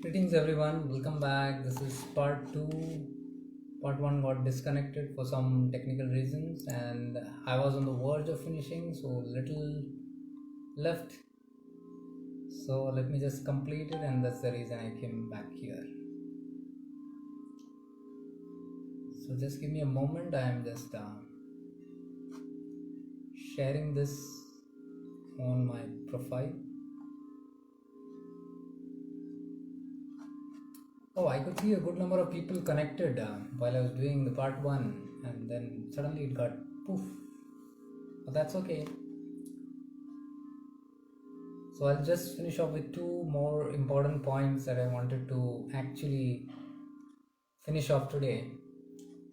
Greetings everyone, welcome back. This is part 2. Part 1 got disconnected for some technical reasons and I was on the verge of finishing, so little left. So let me just complete it, and that's the reason I came back here. So just give me a moment, I am just sharing this on my profile. Oh, I could see a good number of people connected while I was doing the part 1, and then suddenly it got poof. But that's okay. So I'll just finish off with 2 more important points that I wanted to actually finish off today.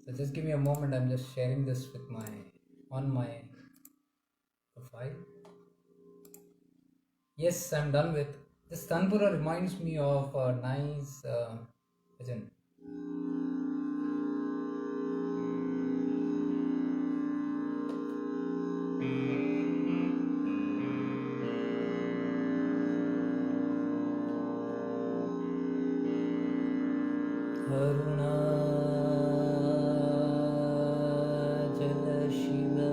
So just give me a moment, I'm just sharing this with on my profile. Yes, I'm done with this. Tanpura reminds me of a nice bhajan. Arunachala Shiva,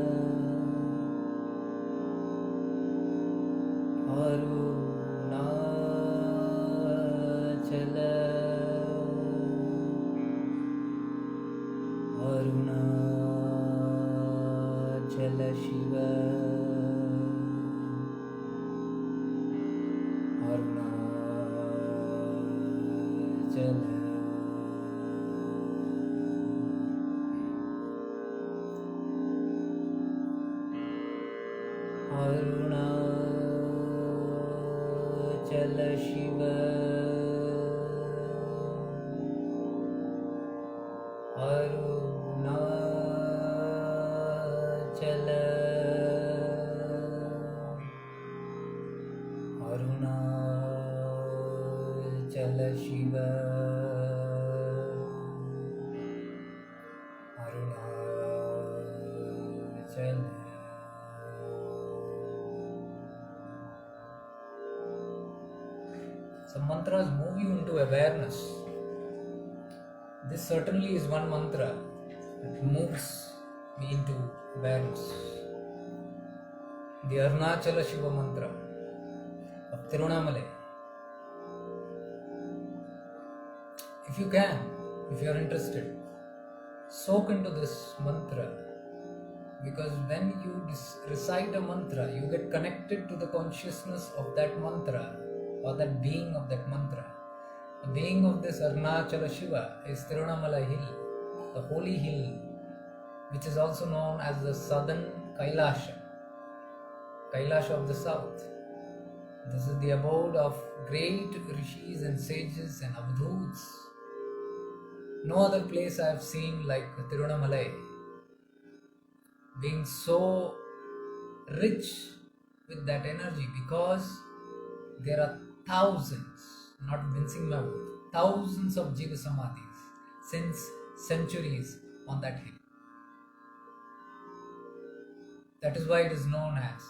Arunachala, Arunachala Shiva, Arunachala. Arunachala Shiva, Arunachala, Arunachala Shiva, Arunachala. Some mantras move you into awareness. This certainly is one mantra that moves me into awareness. The Arunachala Shiva mantra of Tiruvannamalai. If you can, if you are interested, soak into this mantra, because when you recite a mantra, you get connected to the consciousness of that mantra or that being of that mantra. The being of this Arunachala Shiva is Tiruvannamalai hill, the holy hill, which is also known as the southern Kailasha of the south. This is the abode of great rishis and sages and avadhuts. No other place I have seen like Tiruvannamalai, being so rich with that energy, because there are thousands, not mincing my word, thousands of Jiva Samadhis since centuries on that hill. That is why it is known as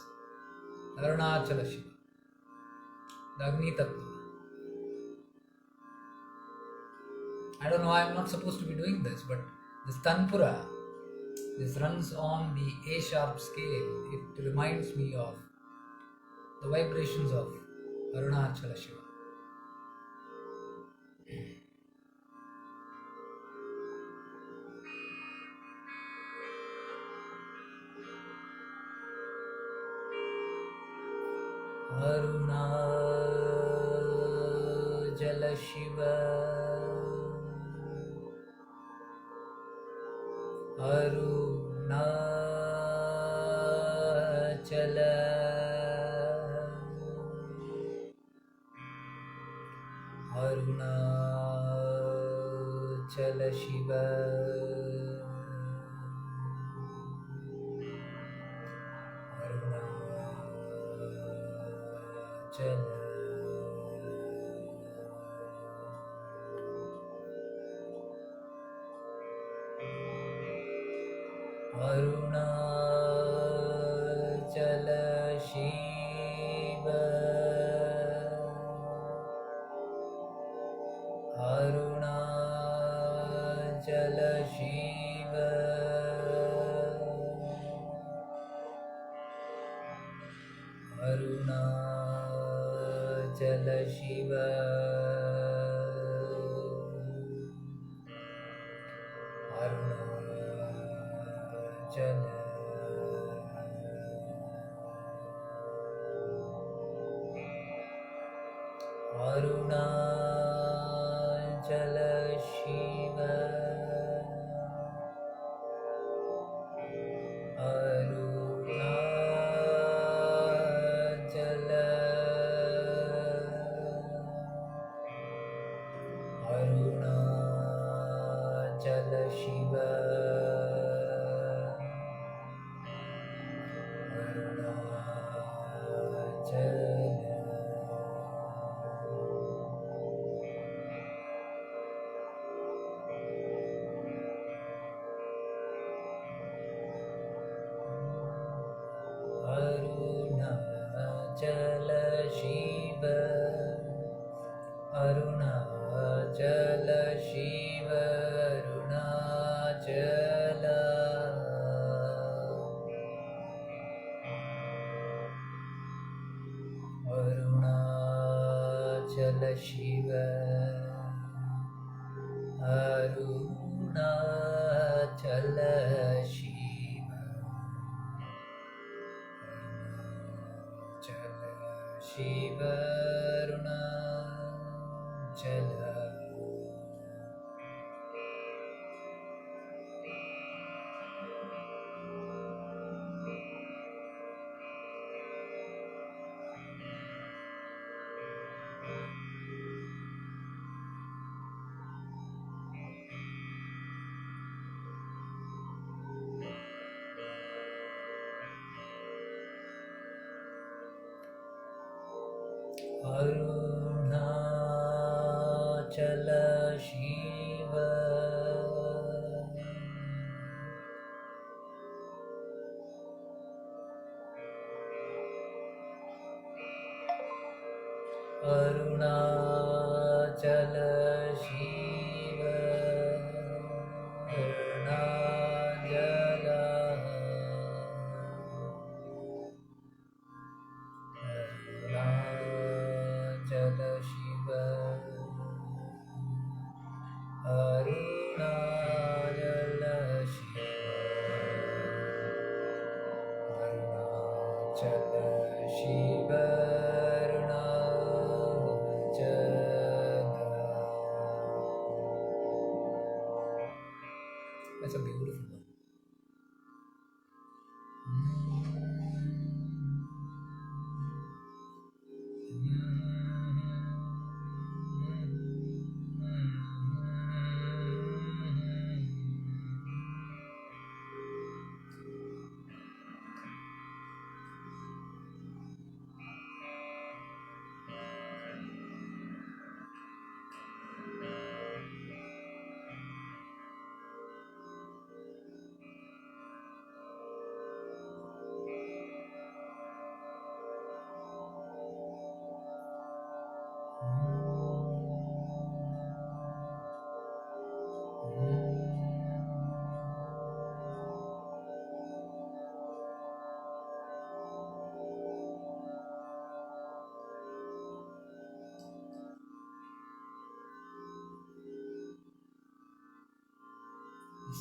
Arunachala Shiva, the Agni Tattva. I don't know, I am not supposed to be doing this, but this Tanpura, this runs on the A sharp scale. It reminds me of the vibrations of Arunachala Shiva. Arunachala Shiva, Arunachala, Arunachala Shiva, Arunachala. Arunachala Shiva, Shiva, Arunachala, Arunachala Shiva, Arunachala, Arunachala Shiva, Arunachala Shiva, Arunachala Shiva, Arunachala, Arunachala Shiva, Arunachala Shiva, Arunachala Shiva, Arunachala. Arunachala Shiva, Arunachala Shiva, Arunachala, Arunachala Shiva, Arunachala Shiva, Arunachala Shiva, Arunachala. That's a beautiful one.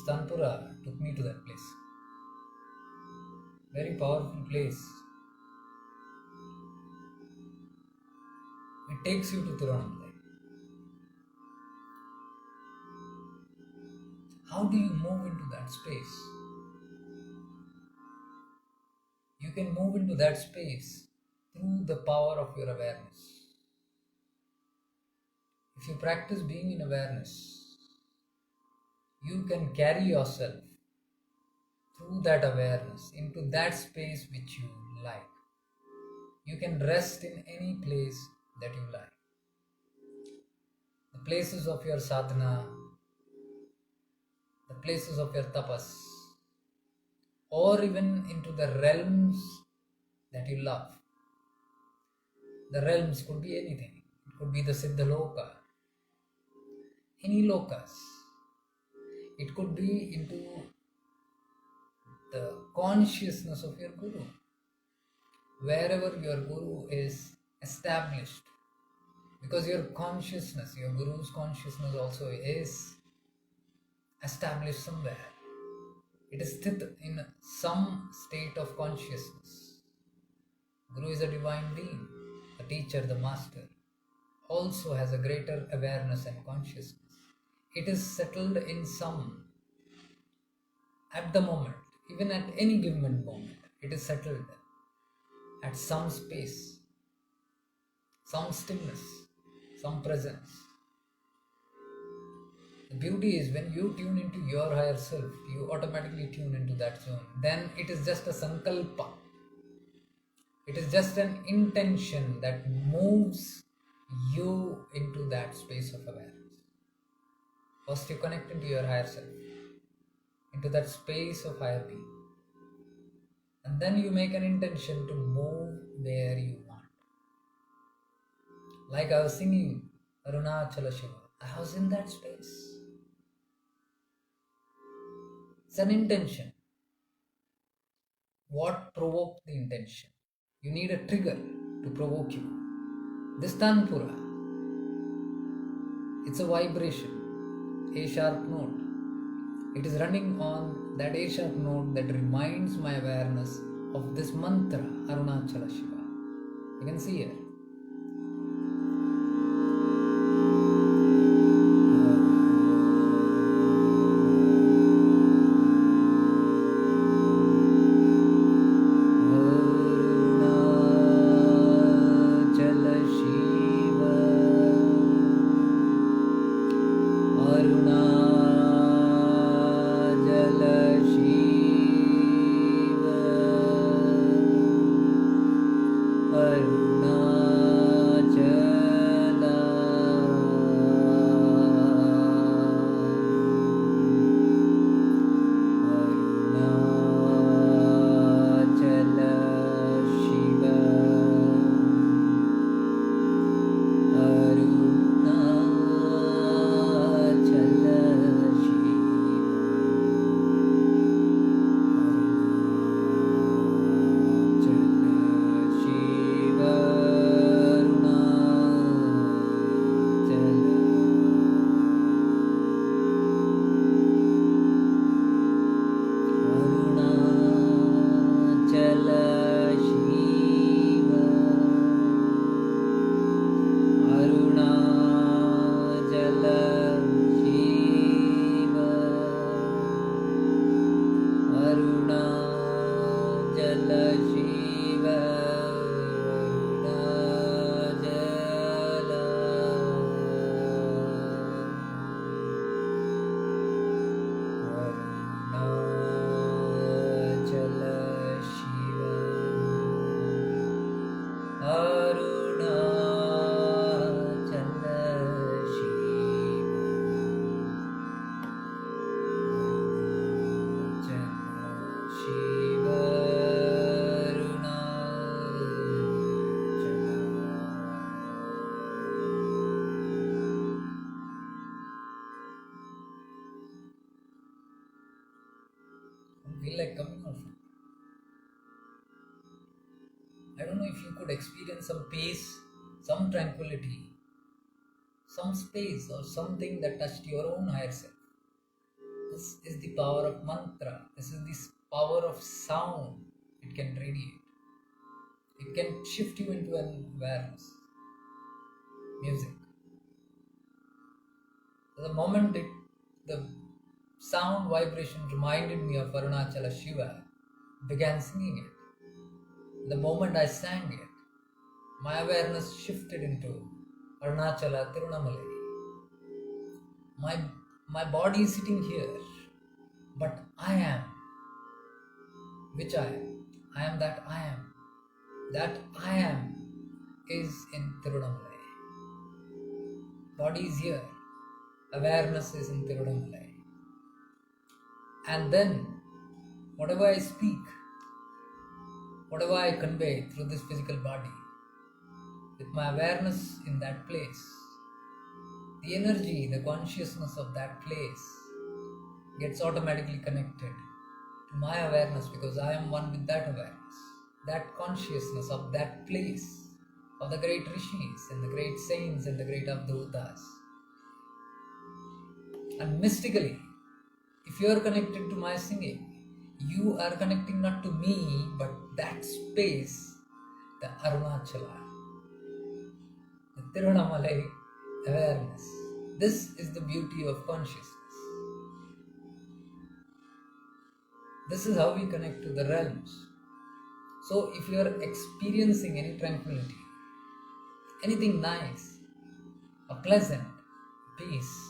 Tanpura took me to that place. Very powerful place. It takes you to Tiruvannamalai. How do you move into that space? You can move into that space through the power of your awareness. If you practice being in awareness, you can carry yourself through that awareness into that space which you like. You can rest in any place that you like. The places of your sadhana, the places of your tapas, or even into the realms that you love. The realms could be anything. It could be the Siddhaloka, any lokas. It could be into the consciousness of your Guru. Wherever your Guru is established, Because your consciousness, your Guru's consciousness also is established somewhere. It is sthit in some state of consciousness. Guru is a divine being. The teacher, the master, also has a greater awareness and consciousness. It is settled in some, at the moment, even at any given moment, it is settled at some space, some stillness, some presence. The beauty is when you tune into your higher self, you automatically tune into that zone. Then it is just a sankalpa. It is just an intention that moves you into that space of awareness. First you connect into your higher self, into that space of higher being. And then you make an intention to move where you want. Like I was singing Arunachala Shiva, I was in that space. It's an intention. What provoked the intention? You need a trigger to provoke you. This Tanpura, it's a vibration, A sharp note. It is running on that A sharp note that reminds my awareness of this mantra, Arunachala Shiva. You can see here. Feel like coming out from. I don't know if you could experience some peace, some tranquility, some space or something that touched your own higher self. This is the power of mantra. This is the power of sound. It can radiate. It can shift you into an awareness. Music. The moment the sound vibration reminded me of Arunachala Shiva, began singing it. The moment I sang it, my awareness shifted into Arunachala Tiruvannamalai. My body is sitting here, but I am. Which I am? I am that I am. That I am is in Tiruvannamalai. Body is here. Awareness is in Tiruvannamalai. And then, whatever I speak, whatever I convey through this physical body, with my awareness in that place, the energy, the consciousness of that place gets automatically connected to my awareness because I am one with that awareness, that consciousness of that place. of the great rishis and the great saints and the great avdutas. And mystically, if you are connected to my singing, you are connecting not to me, but that space, the Arunachala, the Tiruvannamalai awareness. This is the beauty of consciousness. This is how we connect to the realms. So if you are experiencing any tranquility, anything nice, a pleasant peace,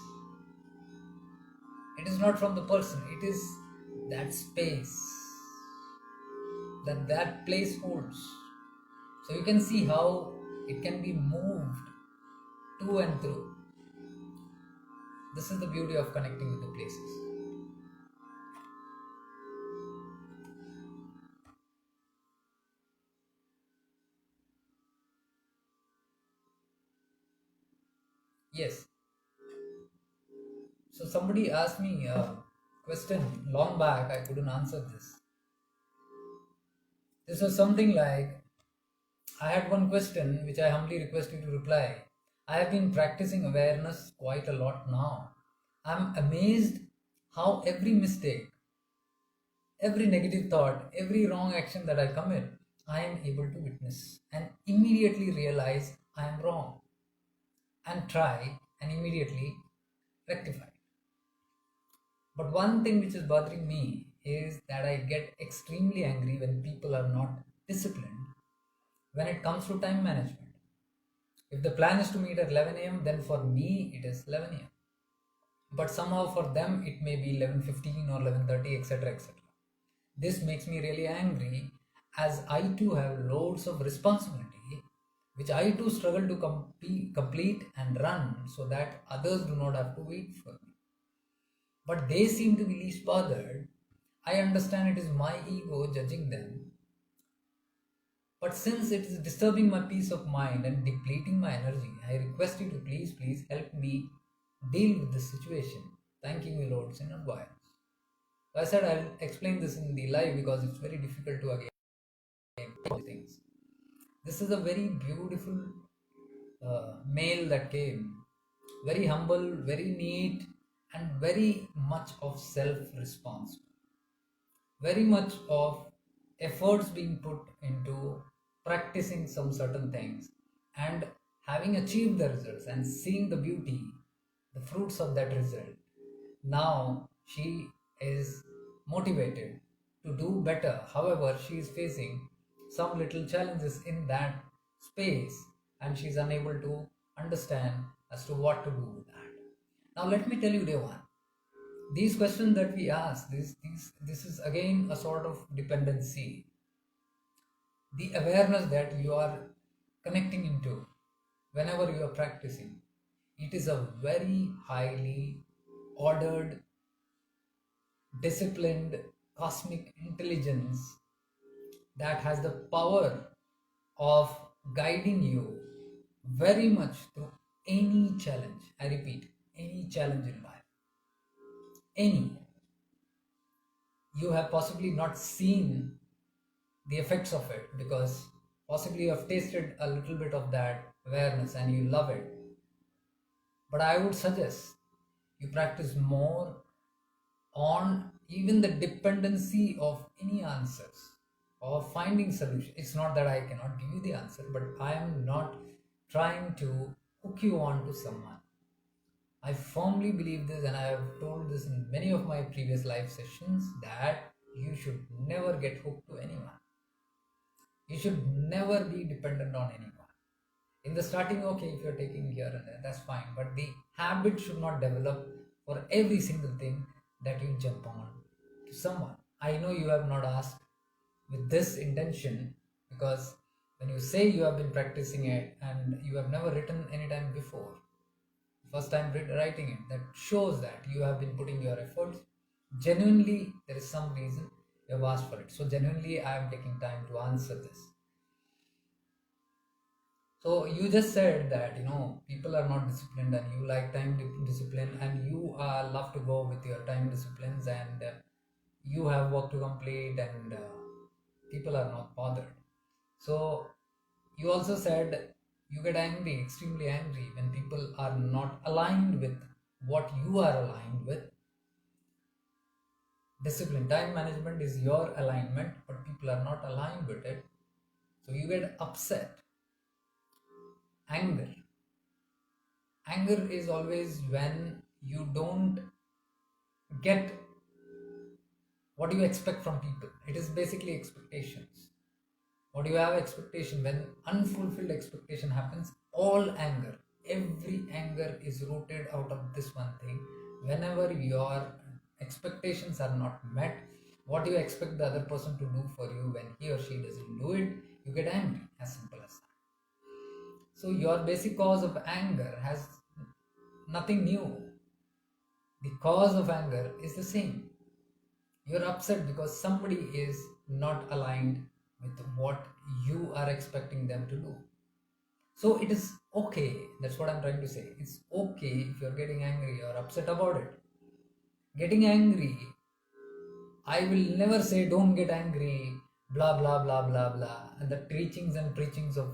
it is not from the person, it is that space that place holds. So you can see how it can be moved to and through. This is the beauty of connecting with the places. Yes. So somebody asked me a question long back, I couldn't answer this. This was something like, I had one question which I humbly request you to reply. I have been practicing awareness quite a lot now. I'm amazed how every mistake, every negative thought, every wrong action that I commit, I am able to witness and immediately realize I am wrong and try and immediately rectify. But one thing which is bothering me is that I get extremely angry when people are not disciplined when it comes to time management. If the plan is to meet at 11 a.m., then for me it is 11 a.m. But somehow for them it may be 11:15 or 11:30, etc., etc. This makes me really angry, as I too have loads of responsibility which I too struggle to complete and run so that others do not have to wait for me. But they seem to be least bothered. I understand it is my ego judging them. But since it is disturbing my peace of mind and depleting my energy, I request you to please help me deal with this situation. Thanking you, Lords, in advance. So I said I'll explain this in the live because it's very difficult to again things. This is a very beautiful male that came, very humble, very neat, and very much of self-response. Very much of efforts being put into practicing some certain things and having achieved the results and seeing the beauty, the fruits of that result. Now she is motivated to do better. However, she is facing some little challenges in that space and she is unable to understand as to what to do with that. Now let me tell you, Devan, these questions that we ask, this is again a sort of dependency. The awareness that you are connecting into whenever you are practicing, it is a very highly ordered, disciplined cosmic intelligence that has the power of guiding you very much through any challenge. I repeat, any challenge in life. Any. You have possibly not seen the effects of it because possibly you have tasted a little bit of that awareness and you love it. But I would suggest you practice more on even the dependency of any answers or finding solution. It's not that I cannot give you the answer, but I am not trying to hook you on to someone. I firmly believe this, and I have told this in many of my previous live sessions, that you should never get hooked to anyone. You should never be dependent on anyone. In the starting, okay, if you're taking here and there, that's fine, but the habit should not develop for every single thing that you jump on to someone. I know you have not asked with this intention, because when you say you have been practicing it and you have never written any time before, first time writing it, that shows that you have been putting your efforts. Genuinely, there is some reason you have asked for it. So genuinely, I am taking time to answer this. So you just said that people are not disciplined and you like time discipline and you love to go with your time disciplines and you have work to complete and people are not bothered. So you also said You get angry, extremely angry, when people are not aligned with what you are aligned with. Discipline, time management is your alignment, but people are not aligned with it. So you get upset. Anger. Anger is always when you don't get what you expect from people. It is basically expectations. What do you have expectation? When unfulfilled expectation happens, all anger, every anger is rooted out of this one thing. Whenever your expectations are not met, what you expect the other person to do for you, when he or she doesn't do it, you get angry. As simple as that. So your basic cause of anger has nothing new. The cause of anger is the same. You're upset because somebody is not aligned with what you are expecting them to do. So it is okay. That's what I'm trying to say. It's okay if you're getting angry or upset about it. Getting angry, I will never say don't get angry, blah blah blah blah blah. And the teachings and preachings of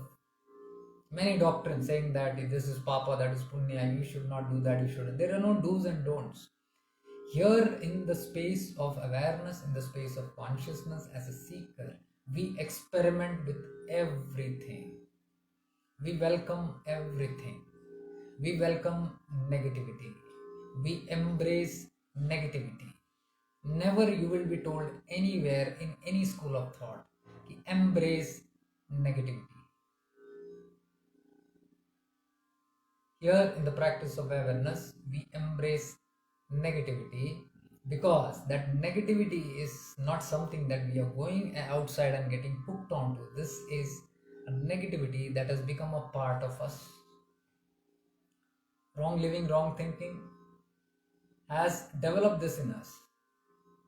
many doctrines saying that if this is papa, that is punya, you should not do that, you shouldn't. There are no do's and don'ts. Here in the space of awareness, in the space of consciousness as a seeker, we experiment with everything. We welcome everything. We welcome negativity. We embrace negativity. Never you will be told anywhere in any school of thought, embrace negativity. Here in the practice of awareness, we embrace negativity, because that negativity is not something that we are going outside and getting hooked onto. This is a negativity that has become a part of us. Wrong living, wrong thinking has developed this in us.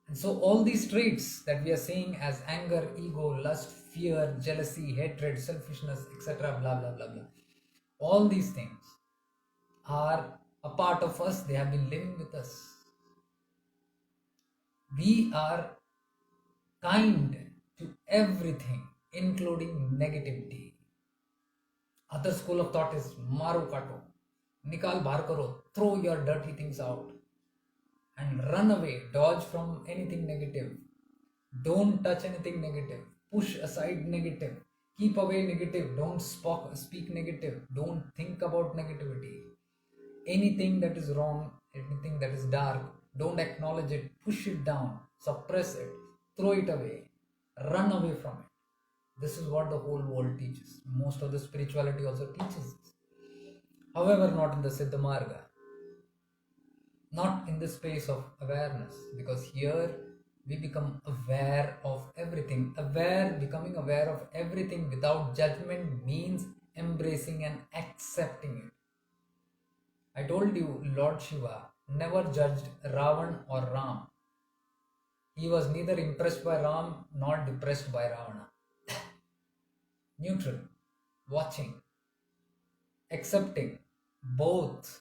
And so all these traits that we are seeing as anger, ego, lust, fear, jealousy, hatred, selfishness, etc., blah blah blah blah, all these things are a part of us. They have been living with us. We are kind to everything, including negativity. Other school of thought is maru kato, nikal bhar karo, throw your dirty things out and run away, dodge from anything negative. Don't touch anything negative, push aside negative, keep away negative, don't speak negative, don't think about negativity. Anything that is wrong, anything that is dark, don't acknowledge it, push it down, suppress it, throw it away, run away from it. This is what the whole world teaches. Most of the spirituality also teaches this. However, not in the Siddha Marga, not in the space of awareness, because here we become aware of everything. Becoming aware of everything without judgment means embracing and accepting it. I told you, Lord Shiva never judged Ravan or Ram. He was neither impressed by Ram nor depressed by Ravana. Neutral, watching, accepting, both,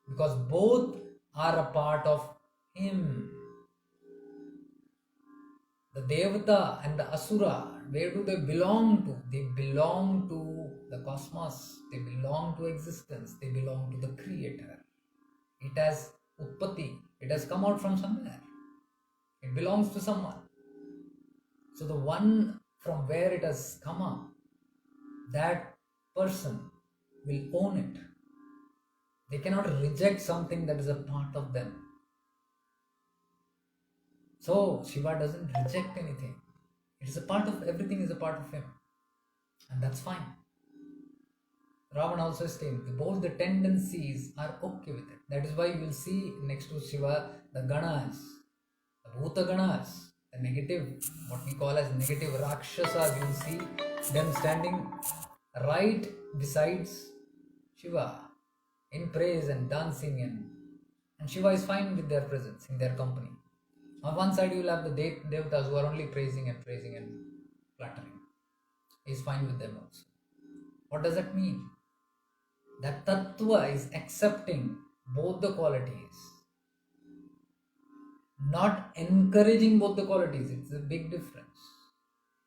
because both are a part of him. The Devata and the Asura, where do they belong to? They belong to the cosmos, they belong to existence, they belong to the Creator. It has Utpatti, it has come out from somewhere. It belongs to someone. So the one from where it has come up, that person will own it. They cannot reject something that is a part of them. So Shiva doesn't reject anything. It is a part of, everything is a part of him. And that's fine. Ravan also states both the tendencies are okay with it. That is why you will see next to Shiva the Ganas, the Bhuta Ganas, the negative, what we call as negative Rakshasas. You will see them standing right besides Shiva in praise and dancing, and Shiva is fine with their presence, in their company. On one side you will have the Devatas who are only praising and flattering. He is fine with them also. What does that mean? That Tattva is accepting both the qualities, not encouraging both the qualities. It's a big difference.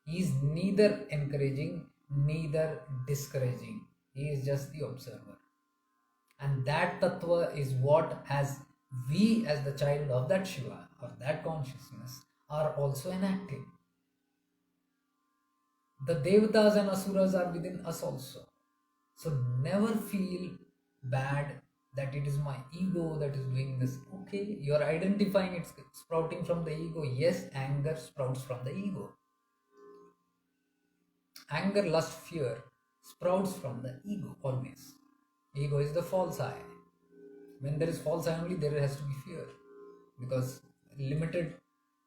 He is neither encouraging, neither discouraging. He is just the observer. And that tattva is what, as we as the child of that Shiva or that consciousness, are also enacting. The devatas and asuras are within us also. So never feel bad that it is my ego that is doing this. Okay, you are identifying it's sprouting from the ego. Yes, anger sprouts from the ego. Anger, lust, fear sprouts from the ego always. Ego is the false I. When there is false I only, there has to be fear, because limited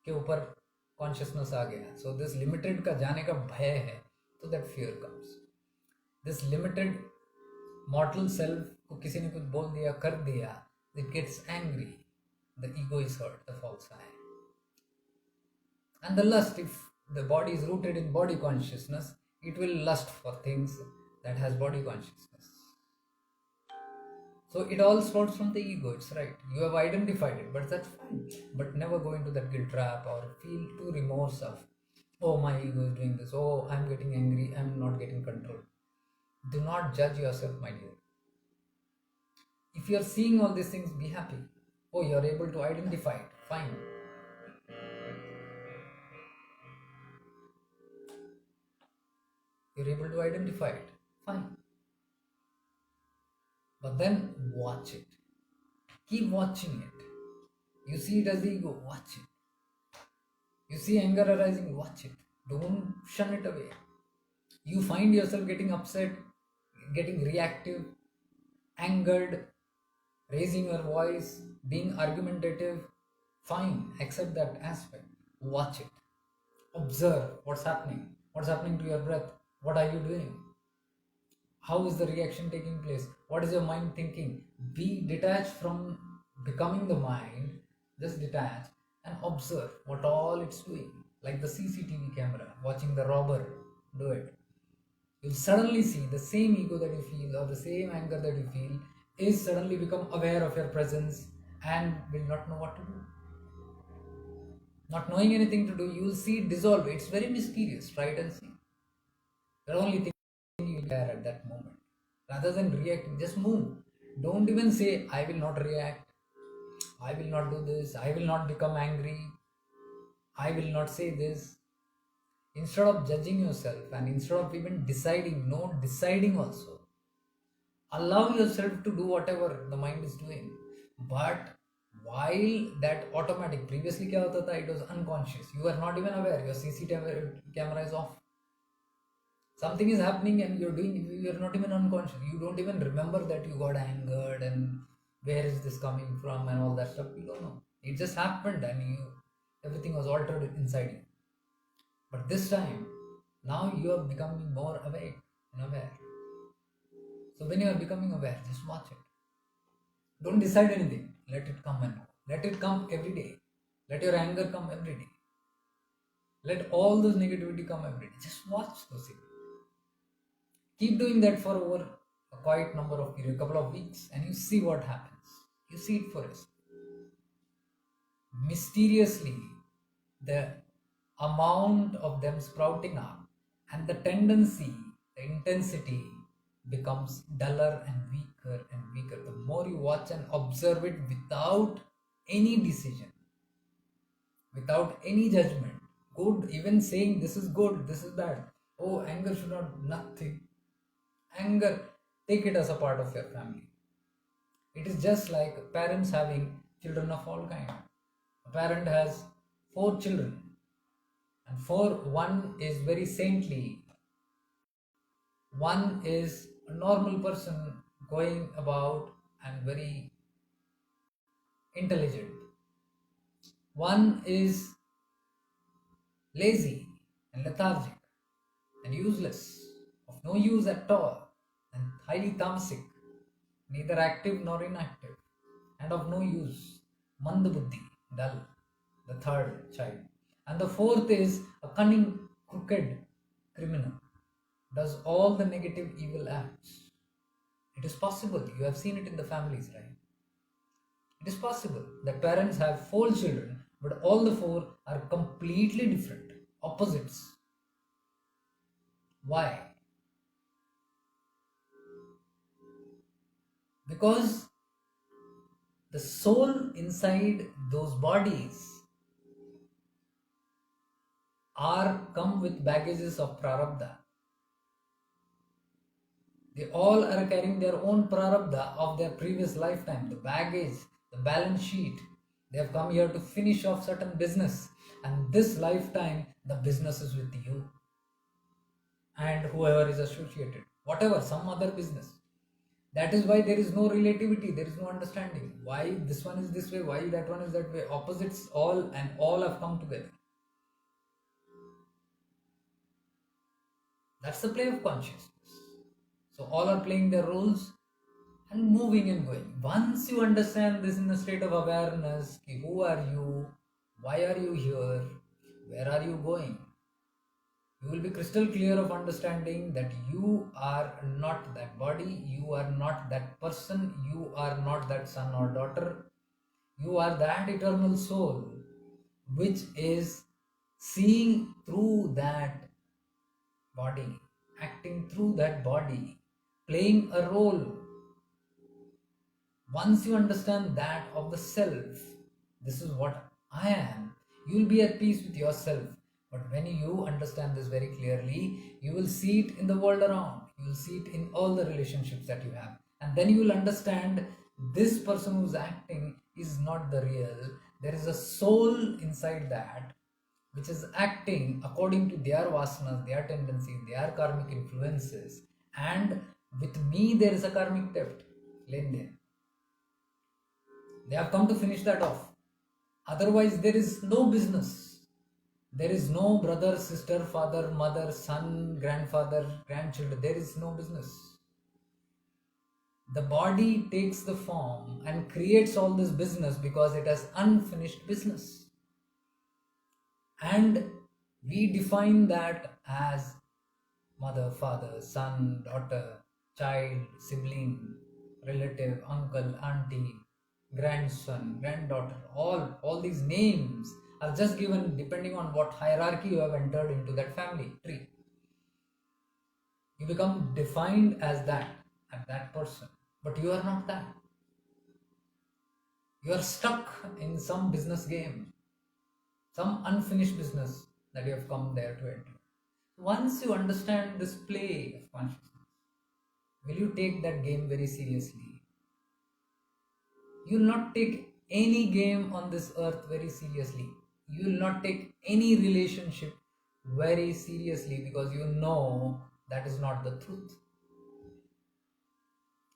के ऊपर consciousness आ गया. So this limited का जाने का भय है, so that fear comes. This limited mortal self को किसी ने कुछ बोल दिया, कर दिया, it gets angry. The ego is hurt, the false I. And the lust, if the body is rooted in body consciousness, it will lust for things that has body consciousness. So it all sprouts from the ego, it's right. You have identified it, but that's fine. But never go into that guilt trap or feel too remorse of, oh, my ego is doing this, oh, I'm getting angry, I'm not getting control. Do not judge yourself, my dear. If you are seeing all these things, be happy. Oh, you are able to identify it, fine. You're able to identify it, fine. But then watch it. Keep watching it. You see it as the ego, watch it. You see anger arising, watch it. Don't shun it away. You find yourself getting upset, getting reactive, angered, raising your voice, being argumentative, fine, accept that aspect. Watch it. Observe what's happening. What's happening to your breath? What are you doing? How is the reaction taking place? What is your mind thinking? Be detached from becoming the mind. Just detach and observe what all it's doing. Like the CCTV camera watching the robber do it. You'll suddenly see the same ego that you feel or the same anger that you feel is suddenly become aware of your presence and will not know what to do. Not knowing anything to do, you will see it dissolve. It's very mysterious. Try it and see. The only thing you care at that moment. Rather than reacting, just move. Don't even say, I will not react. I will not do this. I will not become angry. I will not say this. Instead of judging yourself and instead of even deciding, no deciding also. Allow yourself to do whatever the mind is doing. But while that automatic, previously kya hota tha, it was unconscious. You are not even aware. Your CCTV camera is off. Something is happening and you're doing, you're not even unconscious. You don't even remember that you got angered and where is this coming from and all that stuff. You don't know. It just happened and everything was altered inside you. But this time, now you are becoming more awake and aware. So when you are becoming aware, just watch it. Don't decide anything. Let it come and go. Let it come every day. Let your anger come every day. Let all those negativity come every day. Just watch those things. Keep doing that for over a quiet number of periods, couple of weeks, and you see what happens. You see it for yourself. Mysteriously, the amount of them sprouting up and the tendency, the intensity becomes duller and weaker and weaker. The more you watch and observe it without any decision, without any judgment, good, even saying this is good, this is bad. Oh, anger should not, nothing. Anger, take it as a part of your family. It is just like parents having children of all kinds. A parent has 4 children, and one is very saintly, one is a normal person going about and very intelligent, one is lazy and lethargic and useless, of no use at all, and highly tamasic, neither active nor inactive, and of no use, mandabuddhi, dull, the third child. And the fourth is a cunning, crooked criminal, does all the negative evil acts. It is possible, you have seen it in the families, right? It is possible that parents have 4 children, but all the 4 are completely different, opposites. Why? Because the soul inside those bodies are come with baggages of prarabdha. They all are carrying their own prarabdha of their previous lifetime, the baggage, the balance sheet. They have come here to finish off certain business, and this lifetime the business is with you and whoever is associated, whatever, some other business. That is why there is no relativity, there is no understanding. Why this one is this way, why that one is that way. Opposites all, and all have come together. That's the play of consciousness. So all are playing their roles and moving and going. Once you understand this in a state of awareness, who are you, why are you here, where are you going, you will be crystal clear of understanding that you are not that body, you are not that person, you are not that son or daughter. You are that eternal soul which is seeing through that body, acting through that body, playing a role. Once you understand that of the self, this is what I am, you will be at peace with yourself. But when you understand this very clearly, you will see it in the world around, you will see it in all the relationships that you have, and then you will understand this person who's acting is not the real. There is a soul inside that which is acting according to their vasanas, their tendencies, their karmic influences, and with me there is a karmic debt, Lenden. They have come to finish that off. Otherwise, there is no business. There is no brother, sister, father, mother, son, grandfather, grandchildren. There is no business. The body takes the form and creates all this business because it has unfinished business. And we define that as mother, father, son, daughter, child, sibling, relative, uncle, auntie, grandson, granddaughter. All these names are just given depending on what hierarchy you have entered into that family tree. You become defined as that person, but you are not that. You are stuck in some business game, some unfinished business that you have come there to enter. Once you understand this play of consciousness, will you take that game very seriously? You will not take any game on this earth very seriously. You will not take any relationship very seriously because you know that is not the truth.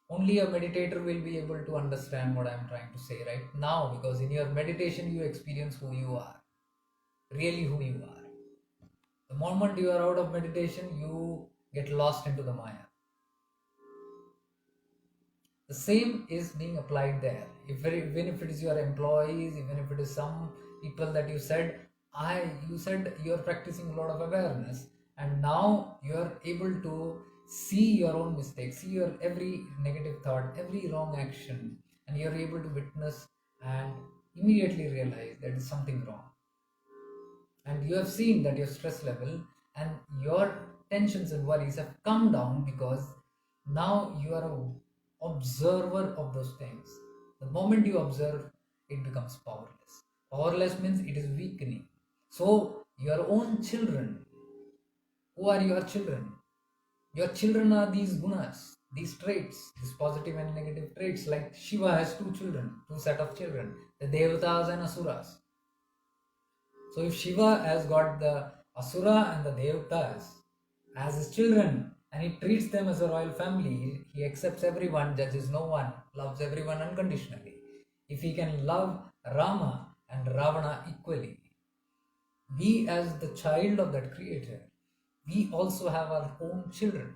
Only a meditator will be able to understand what I am trying to say right now, because in your meditation you experience who you are, really who you are. The moment you are out of meditation, you get lost into the Maya. The same is being applied there. Even if it is your employees, even if it is some people that you said you are practicing a lot of awareness, and now you are able to see your own mistakes, see your every negative thought, every wrong action, and you are able to witness and immediately realize there is something wrong. And you have seen that your stress level and your tensions and worries have come down because now you are an observer of those things. The moment you observe, it becomes powerless. Powerless means it is weakening. So your own children, who are your children? Your children are these gunas, these traits, these positive and negative traits. Like Shiva has two set of children, the Devatas and Asuras. So if Shiva has got the Asura and the Devatas as his children, and he treats them as a royal family, he accepts everyone, judges no one, loves everyone unconditionally. If he can love Rama and Ravana equally, we as the child of that creator, we also have our own children.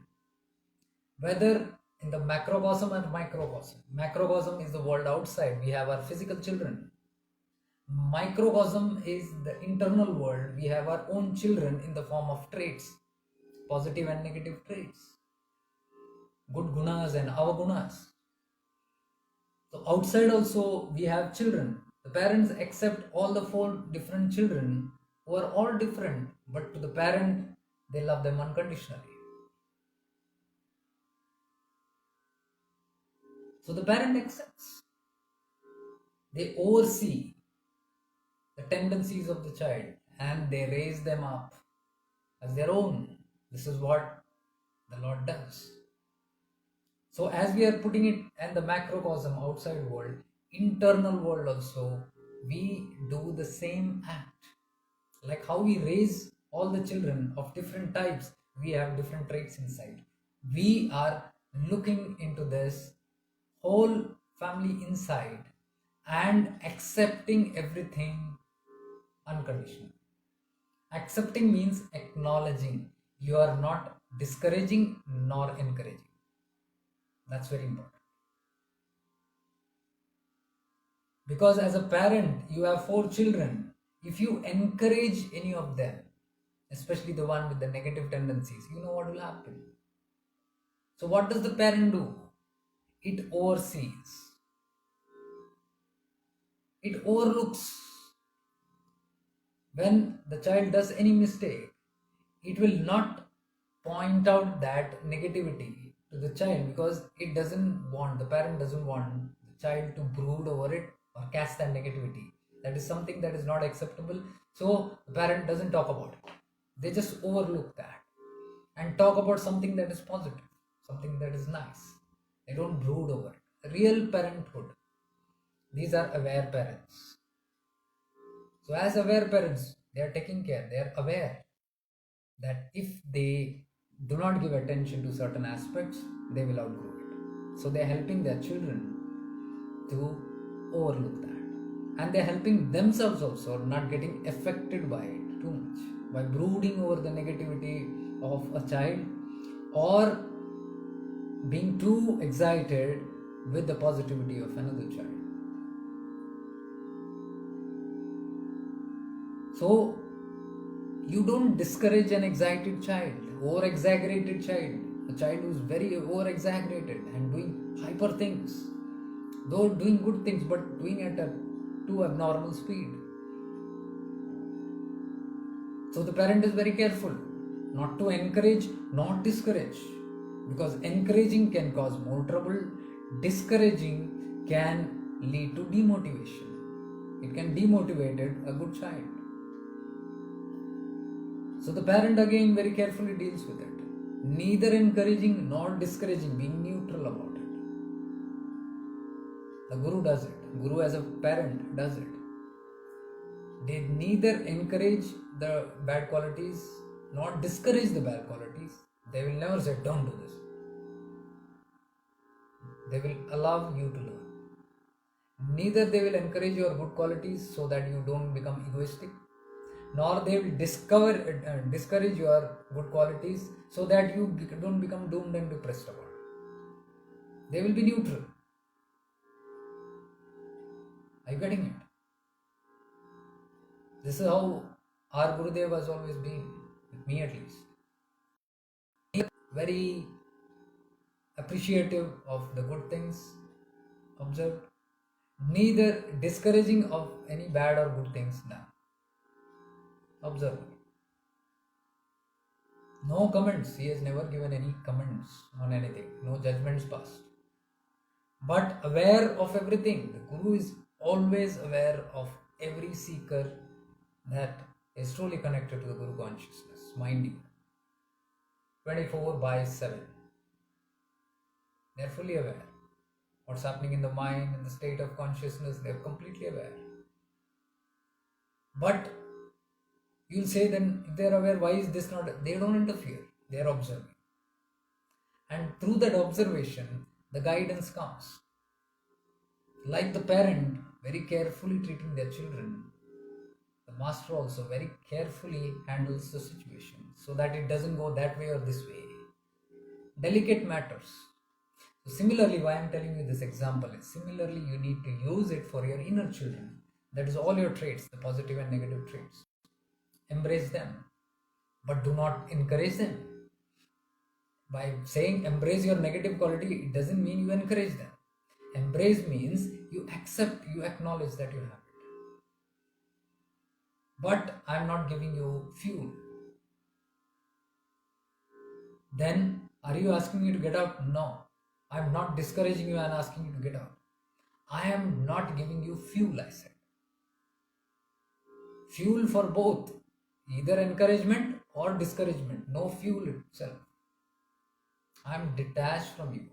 Whether in the macrocosm and microcosm. Macrocosm is the world outside, we have our physical children. Microcosm is the internal world, we have our own children in the form of traits, positive and negative traits, good gunas and avagunas. So outside also we have children. The parents accept all the 4 different children who are all different, but to the parent they love them unconditionally. So the parent accepts. They oversee the tendencies of the child and they raise them up as their own. This is what the Lord does. So as we are putting it in the macrocosm, outside world, internal world also, we do the same act. Like how we raise all the children of different types, we have different traits inside. We are looking into this whole family inside and accepting everything unconditionally. Accepting means acknowledging. You are not discouraging nor encouraging. That's very important. Because as a parent, you have 4 children. If you encourage any of them, especially the one with the negative tendencies, you know what will happen. So what does the parent do? It oversees. It overlooks. When the child does any mistake, it will not point out that negativity to the child because the parent doesn't want the child to brood over it or cast that negativity. That is something that is not acceptable. So the parent doesn't talk about it. They just overlook that and talk about something that is positive, something that is nice. They don't brood over it. Real parenthood. These are aware parents. So as aware parents, they are taking care, they are aware that if they do not give attention to certain aspects, they will outgrow it. So they are helping their children to overlook that. And they are helping themselves also not getting affected by it too much, by brooding over the negativity of a child or being too excited with the positivity of another child. So you don't discourage an excited child, over-exaggerated child, a child who is very over-exaggerated and doing hyper things, though doing good things but doing it at too abnormal speed. So the parent is very careful not to encourage, not discourage, because encouraging can cause more trouble, discouraging can lead to demotivation. It can demotivate a good child. So the parent again very carefully deals with it. Neither encouraging nor discouraging, being neutral about it. The Guru does it. Guru as a parent does it. They neither encourage the bad qualities nor discourage the bad qualities. They will never say, don't do this. They will allow you to learn. Neither they will encourage your good qualities so that you don't become egoistic, nor they will discourage your good qualities so that you don't become doomed and depressed about it. They will be neutral. Are you getting it? This is how our Gurudev has always been, with me at least. Very appreciative of the good things observed, neither discouraging of any bad or good things done. Observe. No comments. He has never given any comments on anything. No judgments passed. But aware of everything. The Guru is always aware of every seeker that is truly connected to the Guru consciousness. Mind you. 24/7. They are fully aware. What's happening in the mind, in the state of consciousness, they are completely aware. But you'll say then, if they are aware, why is this not? They don't interfere. They are observing. And through that observation, the guidance comes. Like the parent very carefully treating their children, the master also very carefully handles the situation so that it doesn't go that way or this way. Delicate matters. So similarly, why I'm telling you this example is similarly you need to use it for your inner children. That is all your traits, the positive and negative traits. Embrace them, but do not encourage them. By saying embrace your negative quality, it doesn't mean you encourage them. Embrace means you accept, you acknowledge that you have it. But I'm not giving you fuel. Then, are you asking me to get out? No. I am not discouraging you and asking you to get out. I am not giving you fuel, I said. Fuel for both, either encouragement or discouragement. No fuel itself. I am detached from you.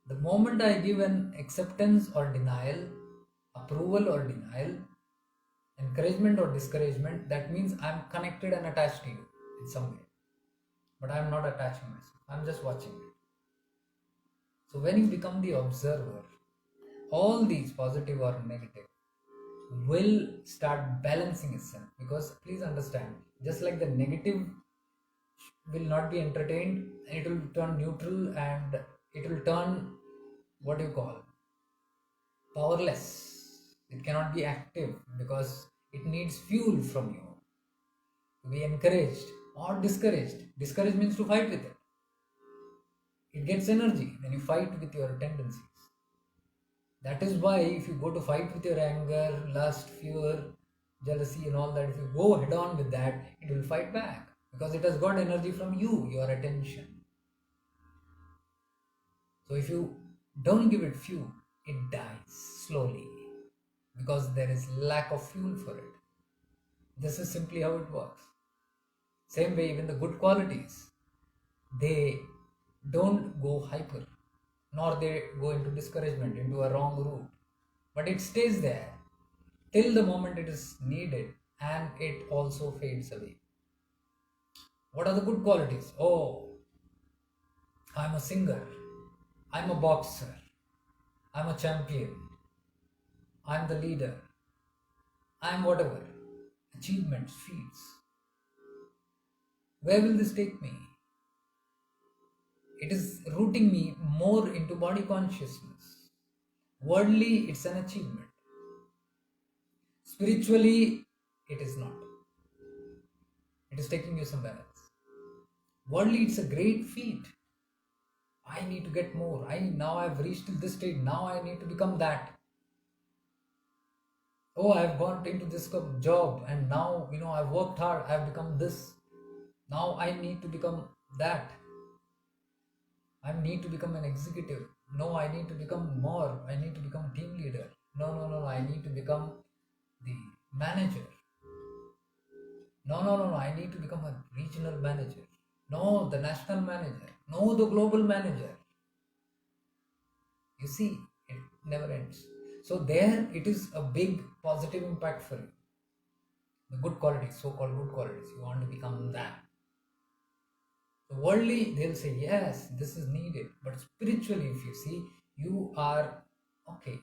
The moment I give an acceptance or denial, approval or denial, encouragement or discouragement, that means I am connected and attached to you in some way. But I am not attaching myself. I am just watching it. So when you become the observer, all these positive or negative will start balancing itself, because please understand, just like the negative will not be entertained, and it will turn neutral, and it will turn what you call powerless. It cannot be active because it needs fuel from you to be encouraged or discouraged. Discouraged means to fight with it. It gets energy when you fight with your tendencies. That is why if you go to fight with your anger, lust, fear, jealousy and all that, if you go head on with that, it will fight back because it has got energy from you, your attention. So if you don't give it fuel, it dies slowly because there is lack of fuel for it. This is simply how it works. Same way, even the good qualities, they don't go hyper, nor they go into discouragement, into a wrong route. But it stays there till the moment it is needed, and it also fades away. What are the good qualities? Oh, I'm a singer, I'm a boxer, I'm a champion, I'm the leader, I'm whatever. Achievements, feats. Where will this take me? It is rooting me more into body consciousness. Worldly, it's an achievement. Spiritually, it is not. It is taking you somewhere else. Worldly, it's a great feat. I need to get more. Now I've reached to this stage. Now I need to become that. Oh, I've gone into this job, and now I've worked hard. I've become this. Now I need to become that. I need to become an executive. No, I need to become more. I need to become team leader. No. I need to become the manager. No. I need to become a regional manager. No, the national manager. No, the global manager. You see, it never ends. So there it is a big positive impact for you. The good qualities, so-called good qualities. You want to become that. So worldly, they'll say, yes, this is needed. But spiritually, if you see, you are okay.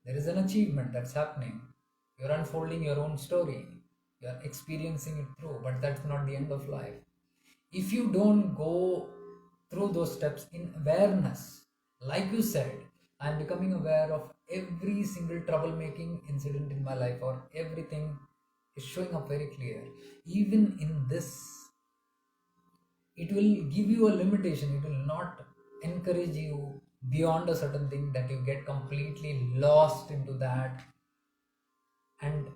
There is an achievement that's happening. You're unfolding your own story. You're experiencing it through, but that's not the end of life. If you don't go through those steps in awareness, like you said, I'm becoming aware of every single troublemaking incident in my life, or everything is showing up very clear. Even in this, it will give you a limitation. It will not encourage you beyond a certain thing that you get completely lost into that and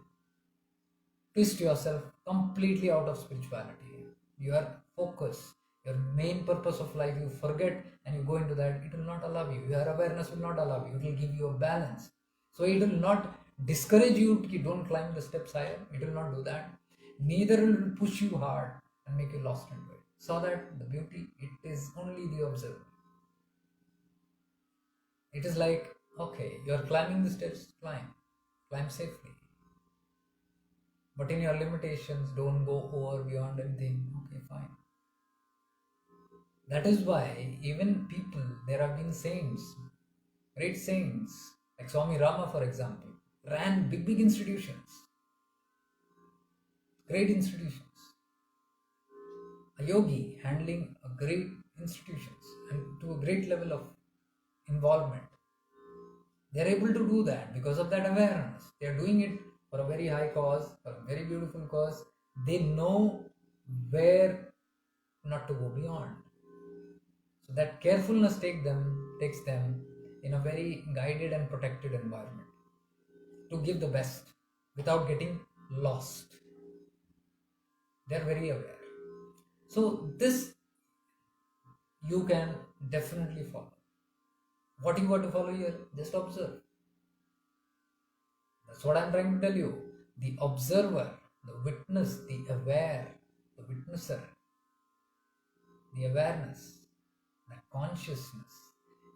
twist yourself completely out of spirituality. Your focus, your main purpose of life, you forget and you go into that. It will not allow you. Your awareness will not allow you. It will give you a balance. So it will not discourage you to don't climb the steps higher. It will not do that. Neither will it push you hard and make you lost into it. So that the beauty, it is only the observer. It is like, okay, you are climbing the steps, climb safely. But in your limitations, don't go over beyond anything. Okay, fine. That is why even people, there have been saints, great saints, like Swami Rama, for example, ran big institutions, great institutions. A yogi handling a great institutions and to a great level of involvement. They are able to do that because of that awareness. They are doing it for a very high cause, for a very beautiful cause. They know where not to go beyond. So that carefulness takes them in a very guided and protected environment to give the best without getting lost. They are very aware. So this you can definitely follow. What you got to follow here? Just observe. That's what I'm trying to tell you. The observer, the witness, the aware, the witnesser, the awareness, the consciousness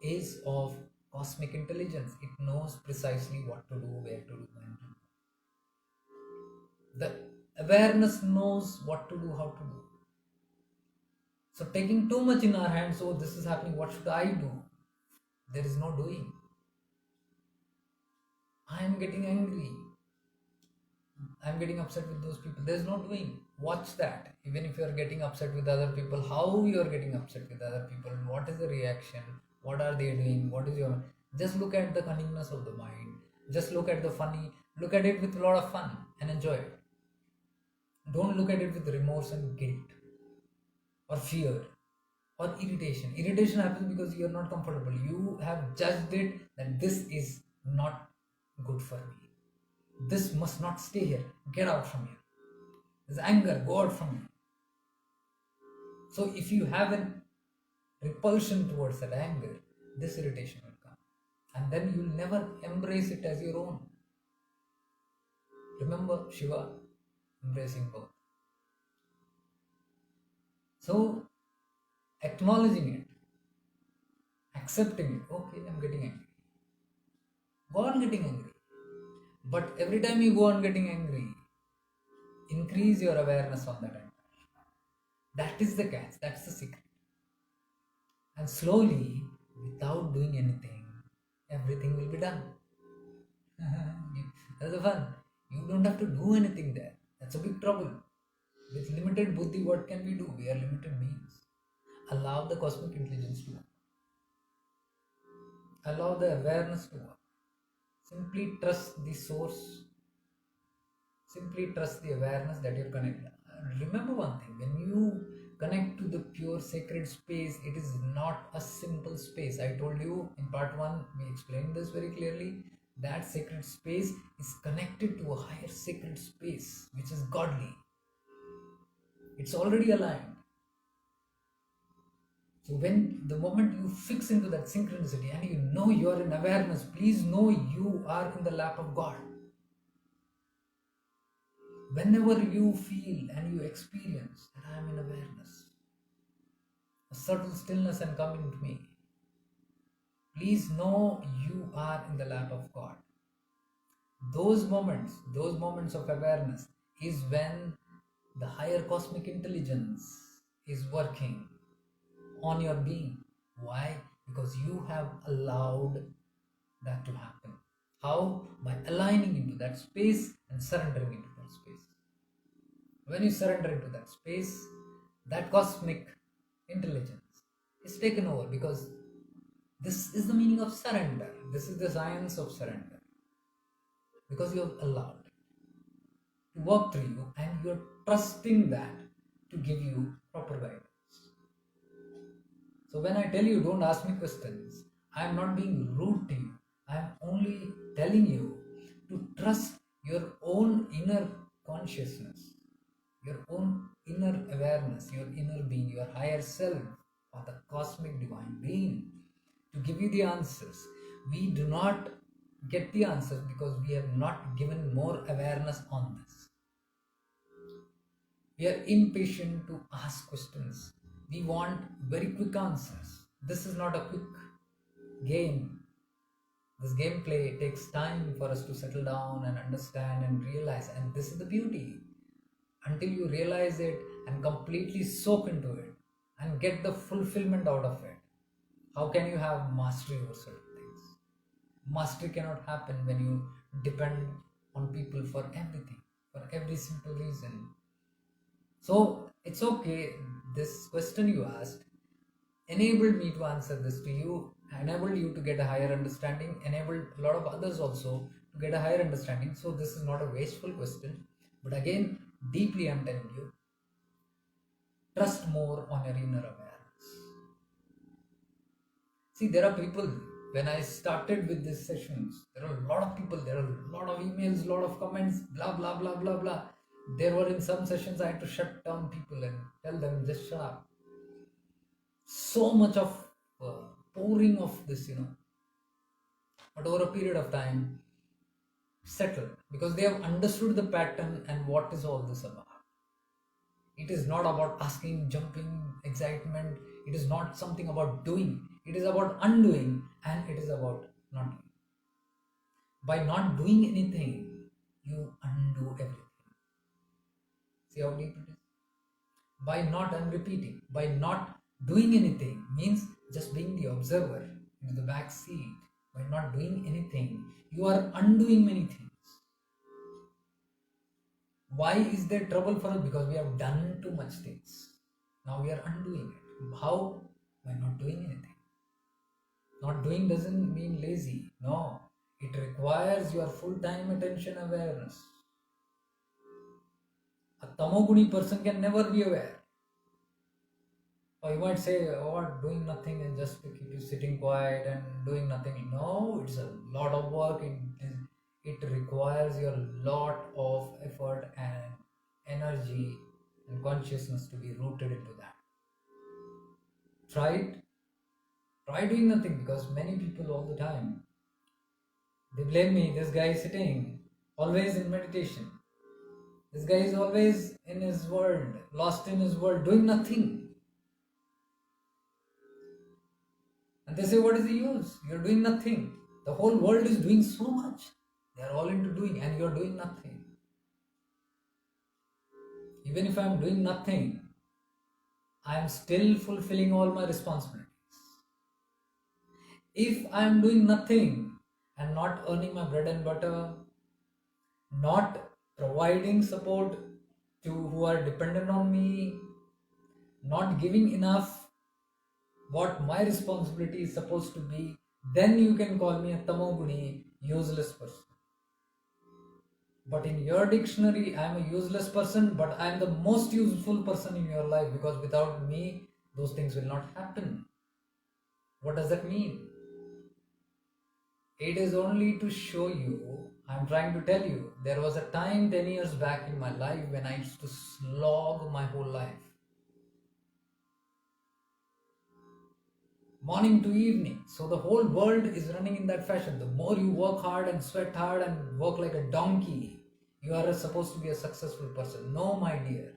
is of cosmic intelligence. It knows precisely what to do, where to do, when to do. The awareness knows what to do, how to do. So taking too much in our hands, oh, this is happening, what should I do? There is no doing. I am getting angry. I'm getting upset with those people. There's no doing. Watch that. Even if you're getting upset with other people, how you're getting upset with other people, what is the reaction, what are they doing, what is your. Just look at the cunningness of the mind. Just look at the funny. Look at it with a lot of fun and enjoy it. Don't look at it with remorse and guilt or fear or irritation. Irritation happens because you're not comfortable. You have judged it that this is not good for me. This must not stay here. Get out from here. There's anger. Go out from here. So if you have a repulsion towards that anger, this irritation will come. And then you'll never embrace it as your own. Remember Shiva embracing both. So acknowledging it, accepting it. Okay, I'm getting angry. Go on getting angry. But every time you go on getting angry, increase your awareness on that anger. That is the catch. That's the secret. And slowly, without doing anything, everything will be done. That's the fun. You don't have to do anything there. That's a big trouble. With limited buddhi, what can we do? We are limited beings. Allow the cosmic intelligence to work. Allow the awareness to work. Simply trust the source. Simply trust the awareness that you're connected. Remember one thing, when you connect to the pure sacred space, it is not a simple space. I told you in part 1, we explained this very clearly. That sacred space is connected to a higher sacred space, which is godly. It's already aligned. So when the moment you fix into that synchronicity and you know you are in awareness, please know you are in the lap of God. Whenever you feel and you experience that I am in awareness, a subtle stillness and coming to me, please know you are in the lap of God. Those moments of awareness is when the higher cosmic intelligence is working on your being. Why? Because you have allowed that to happen. How? By aligning into that space and surrendering into that space. When you surrender into that space, that cosmic intelligence is taken over, because this is the meaning of surrender. This is the science of surrender. Because you have allowed it to work through you and you are trusting that to give you proper guidance. So when I tell you don't ask me questions, I am not being rude to you. I am only telling you to trust your own inner consciousness, your own inner awareness, your inner being, your higher self, or the cosmic divine being to give you the answers. We do not get the answers because we have not given more awareness on this. We are impatient to ask questions. We want very quick answers. This is not a quick game. This gameplay takes time for us to settle down and understand and realize. And this is the beauty. Until you realize it and completely soak into it and get the fulfillment out of it, how can you have mastery over certain things? Mastery cannot happen when you depend on people for everything, for every simple reason. So it's okay, this question you asked enabled me to answer this to you, enabled you to get a higher understanding, enabled a lot of others also to get a higher understanding. So this is not a wasteful question, but again, deeply I'm telling you, trust more on your inner awareness. See, there are people, when I started with these sessions, there are a lot of people, there are a lot of emails, a lot of comments, blah, blah, blah, blah, blah. There were in some sessions I had to shut down people and tell them, just shut up. so much of pouring of this, but over a period of time, settle, because they have understood the pattern and what is all this about. It is not about asking, jumping, excitement. It is not something about doing. It is about undoing, and it is about not doing. By not doing anything, you undo everything. See how deep it is? By not, I'm repeating, by not doing anything means just being the observer into the back seat. By not doing anything, you are undoing many things. Why is there trouble for us? Because we have done too much things. Now we are undoing it. How? By not doing anything. Not doing doesn't mean lazy. No. It requires your full-time attention awareness. A tamoguni person can never be aware. Or you might say, oh, doing nothing and just to keep you sitting quiet and doing nothing. No, it's a lot of work. It requires your lot of effort and energy and consciousness to be rooted into that. Try it. Try doing nothing, because many people all the time, they blame me. This guy is sitting always in meditation. This guy is always in his world, lost in his world, doing nothing. And they say, what is the use? You're doing nothing. The whole world is doing so much. They are all into doing, and you're doing nothing. Even if I'm doing nothing, I am still fulfilling all my responsibilities. If I am doing nothing and not earning my bread and butter, not providing support to who are dependent on me, not giving enough what my responsibility is supposed to be, then you can call me a tamoguni, useless person. But in your dictionary, I am a useless person, but I am the most useful person in your life, because without me, those things will not happen. What does that mean? It is only to show you, I am trying to tell you, there was a time 10 years back in my life when I used to slog my whole life. Morning to evening. So the whole world is running in that fashion. The more you work hard and sweat hard and work like a donkey, you are supposed to be a successful person. No, my dear.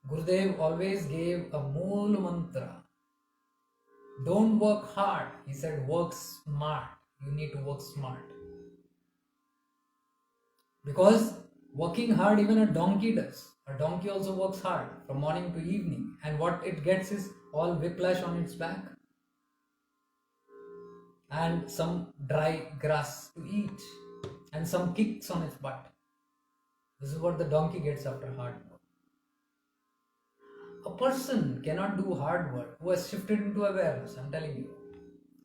Gurudev always gave a mool mantra. Don't work hard. He said work smart. You need to work smart. Because working hard, even a donkey does. A donkey also works hard from morning to evening. And what it gets is all whiplash on its back and some dry grass to eat and some kicks on its butt. This is what the donkey gets after hard work. A person cannot do hard work who has shifted into awareness. I'm telling you.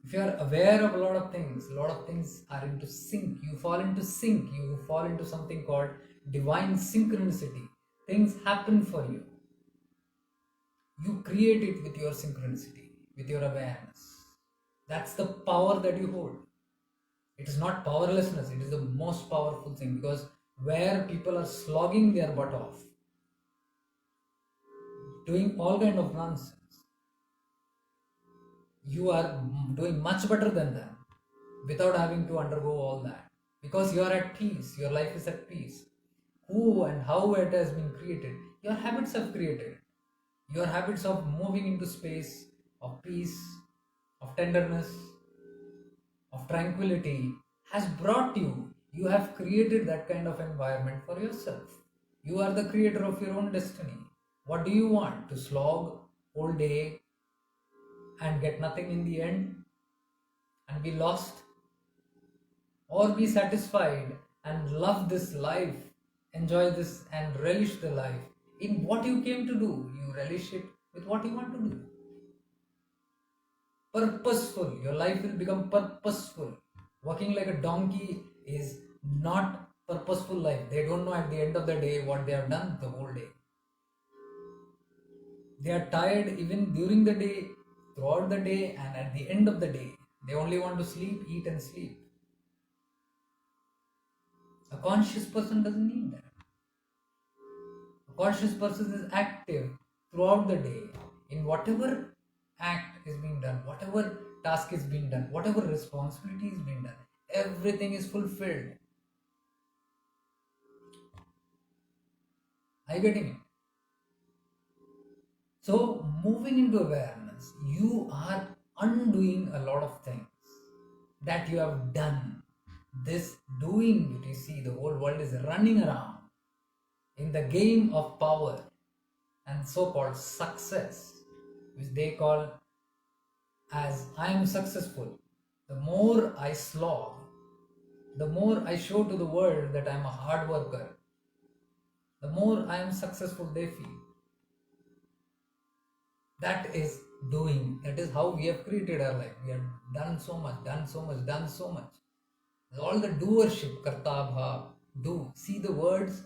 If you are aware of a lot of things are into sync. You fall into sync. You fall into something called divine synchronicity. Things happen for you. You create it with your synchronicity, with your awareness. That's the power that you hold. It is not powerlessness. It is the most powerful thing, because where people are slogging their butt off, doing all kind of nonsense, you are doing much better than them without having to undergo all that, because you are at peace. Your life is at peace. Who and how it has been created, your habits have created. Your habits of moving into space, of peace, of tenderness, of tranquility has brought you. You have created that kind of environment for yourself. You are the creator of your own destiny. What do you want? To slog all day and get nothing in the end and be lost? Or be satisfied and love this life, enjoy this and relish the life in what you came to do? You relish it with what you want to do. Purposeful. Your life will become purposeful. Working like a donkey is not purposeful life. They don't know at the end of the day what they have done the whole day. They are tired even during the day, throughout the day, and at the end of the day. They only want to sleep, eat and sleep. A conscious person doesn't need that. A conscious person is active throughout the day in whatever act is being done, whatever task is being done, whatever responsibility is being done, everything is fulfilled. Are you getting it? So, moving into awareness, you are undoing a lot of things that you have done. This doing, you see, the whole world is running around in the game of power and so-called success, which they call as I am successful. The more I slog, the more I show to the world that I am a hard worker, the more I am successful they feel. That is doing. That is how we have created our life. We have done so much, done so much, done so much. All the doership, karta bhav, do. See the words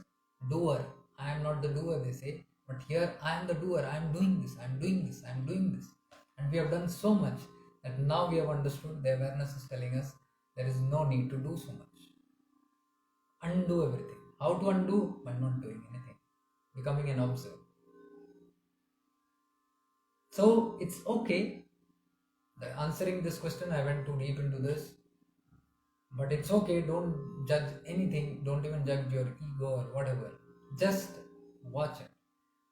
doer. I am not the doer, they say. But here I am the doer. I am doing this, I am doing this, I am doing this. And we have done so much that now we have understood. The awareness is telling us there is no need to do so much. Undo everything. How to undo? By not doing anything. Becoming an observer. So it's okay. Answering this question, I went too deep into this. But it's okay. Don't judge anything. Don't even judge your ego or whatever. Just watch it.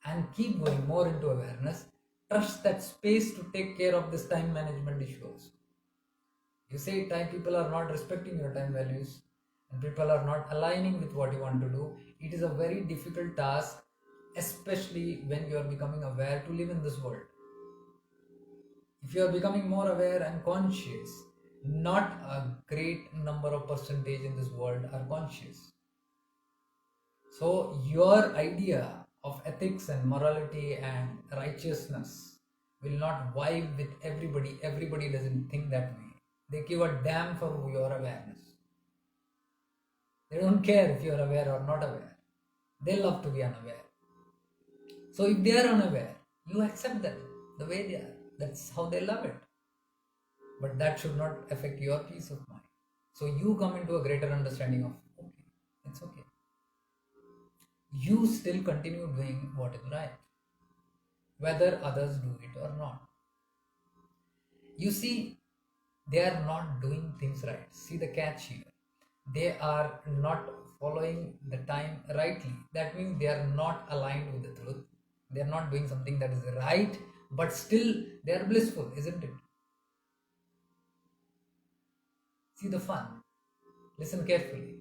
And keep going more into awareness. Trust that space to take care of this time management issues. You say people are not respecting your time values and people are not aligning with what you want to do. It is a very difficult task, especially when you are becoming aware to live in this world. If you are becoming more aware and conscious, not a great number of percentage in this world are conscious. So your idea of ethics and morality and righteousness will not vibe with everybody. Everybody doesn't think that way. They give a damn for your awareness. They don't care if you are aware or not aware. They love to be unaware. So if they are unaware, you accept them the way they are. That's how they love it. But that should not affect your peace of mind. So you come into a greater understanding of, okay, it's okay. You still continue doing what is right, whether others do it or not. You see, they are not doing things right. See the catch here. They are not following the time rightly. That means they are not aligned with the truth. They are not doing something that is right, but still they are blissful, isn't it? See the fun. Listen carefully.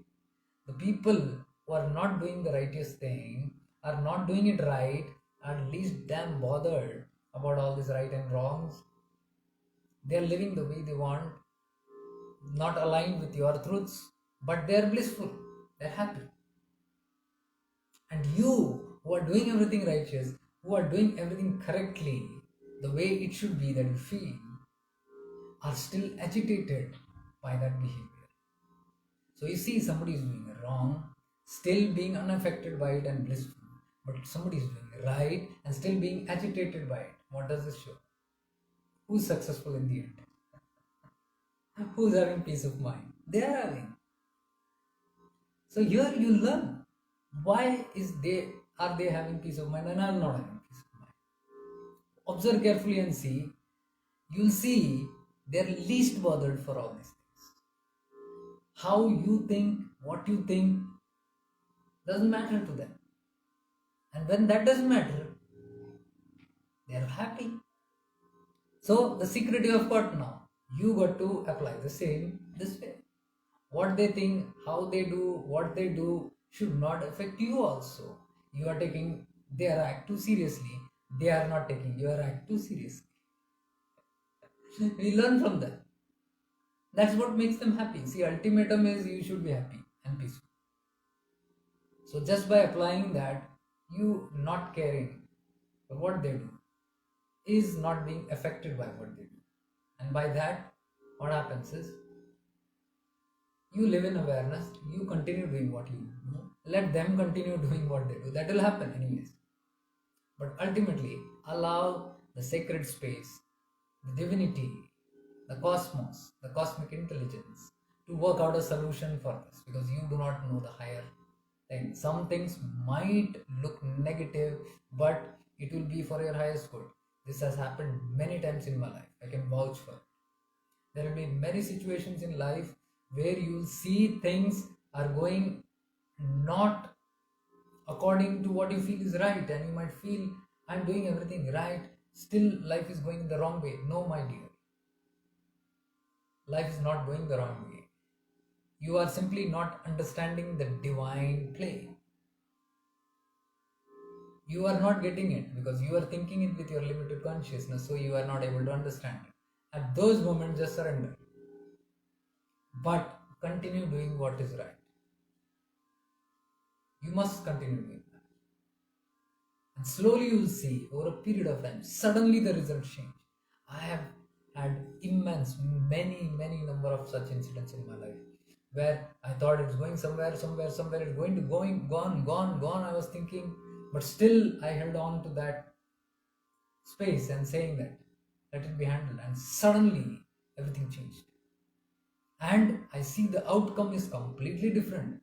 The people who are not doing the righteous thing, are not doing it right, are at least damn bothered about all this right and wrongs. They are living the way they want, not aligned with your truths, but they are blissful. They are happy. And you, who are doing everything righteous, who are doing everything correctly, the way it should be that you feel, are still agitated by that behavior. So you see somebody is doing wrong, still being unaffected by it and blissful. But somebody is doing right and still being agitated by it. What does this show? Who's successful in the end? Who's having peace of mind? They are having. So here you learn why are they having peace of mind and I am not having peace of mind. Observe carefully and see. You'll see they are least bothered for all these things. How you think, what you think, doesn't matter to them. And when that doesn't matter, they are happy. So the secret you have got now, you got to apply the same this way. What they think, how they do, what they do should not affect you also. You are taking their act too seriously. They are not taking your act too seriously. We learn from them. That's what makes them happy. See, ultimatum is you should be happy and peaceful. So just by applying that, you not caring for what they do is not being affected by what they do. And by that, what happens is, you live in awareness, you continue doing what you do. Let them continue doing what they do. That will happen anyways. But ultimately, allow the sacred space, the divinity, the cosmos, the cosmic intelligence to work out a solution for this, because you do not know the higher thing. Some things might look negative, but it will be for your highest good. This has happened many times in my life. I can vouch for it. There will be many situations in life where you will see things are going not according to what you feel is right, and you might feel I'm doing everything right, still life is going the wrong way. No, my dear. Life is not going the wrong way. You are simply not understanding the divine play. You are not getting it because you are thinking it with your limited consciousness, so you are not able to understand it. At those moments, just surrender. But continue doing what is right. You must continue doing that. And slowly you will see over a period of time, suddenly the results change. I have had many number of such incidents in my life where I thought it's going somewhere, it's going to gone. I was thinking, but still I held on to that space and saying that let it be handled, and suddenly everything changed. And I see the outcome is completely different.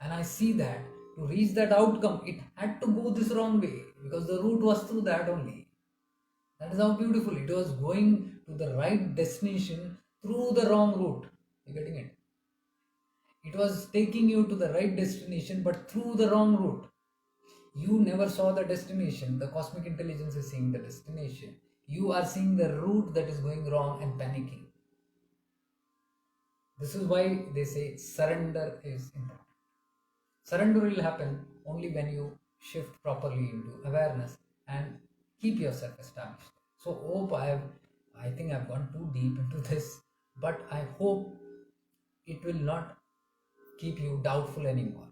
And I see that to reach that outcome, it had to go this wrong way because the route was through that only. That is how beautiful it was, going to the right destination through the wrong route. You getting it? It was taking you to the right destination but through the wrong route. You never saw the destination. The cosmic intelligence is seeing the destination. You are seeing the route that is going wrong and panicking. This is why they say surrender is important. Surrender will happen only when you shift properly into awareness and keep yourself established. So I think I've gone too deep into this, but I hope it will not keep you doubtful anymore.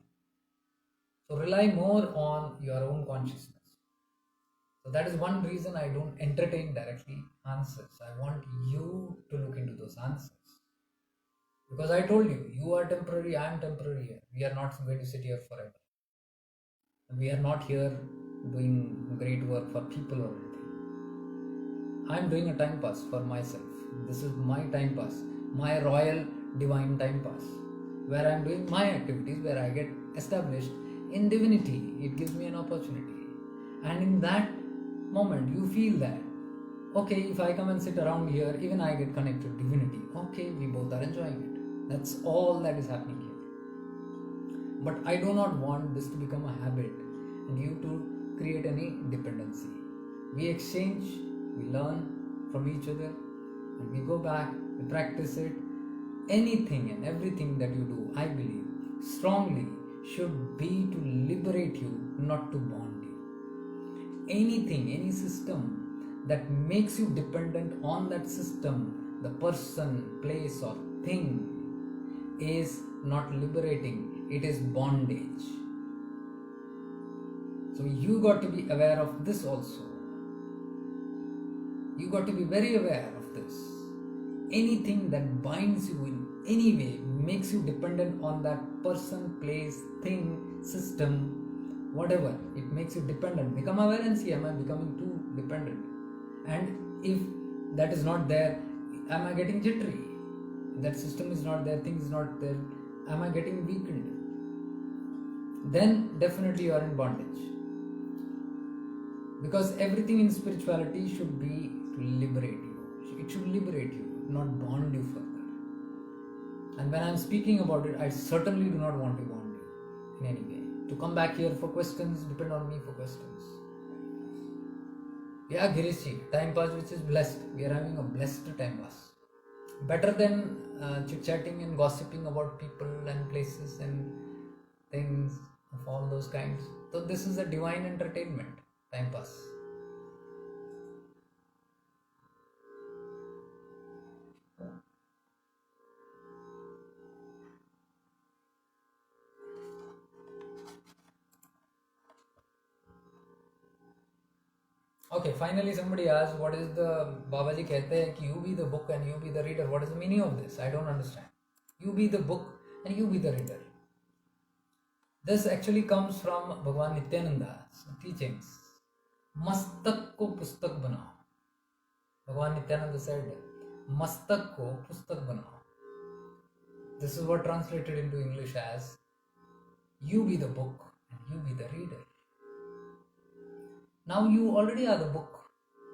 So rely more on your own consciousness. So that is one reason I don't entertain directly answers. I want you to look into those answers. Because I told you, you are temporary, I am temporary here. We are not going to sit here forever. We are not here doing great work for people or anything. I am doing a time pass for myself. This is my time pass, my royal divine time pass, where I am doing my activities, where I get established in divinity. It gives me an opportunity. And in that moment, you feel that, okay, if I come and sit around here, even I get connected to divinity. Okay, we both are enjoying it. That's all that is happening here. But I do not want this to become a habit and you to create any dependency. We exchange, we learn from each other, and we go back, we practice it. Anything and everything that you do, I believe strongly, should be to liberate you, not to bond you. Anything, any system that makes you dependent on that system, the person, place, or thing, is not liberating, it is bondage. So you got to be aware of this also. You got to be very aware of this. Anything that binds you in any way, makes you dependent on that person, place, thing, system, whatever, it makes you dependent. Become aware and see, am I becoming too dependent? And if that is not there, am I getting jittery? That system is not there, thing is not there, am I getting weakened? Then definitely you are in bondage. Because everything in spirituality should be to liberate you. It should liberate you, not bond you further. And when I am speaking about it, I certainly do not want to bond you in any way. To come back here for questions, depend on me for questions. Yeah, Girishji, time pass which is blessed. We are having a blessed time pass. Better than chit-chatting and gossiping about people and places and things of all those kinds. So this is a divine entertainment, time pass. Okay, finally somebody asked, what is the Babaji कहते हैं कि you be the book and you be the reader. What is the meaning of this? I don't understand. You be the book and you be the reader. This actually comes from Bhagwan Nityananda's teachings. Mastak ko pustak banao. Bhagwan Nityananda said, Mastak ko pustak banao. This is what translated into English as, you be the book and you be the reader. Now you already are the book.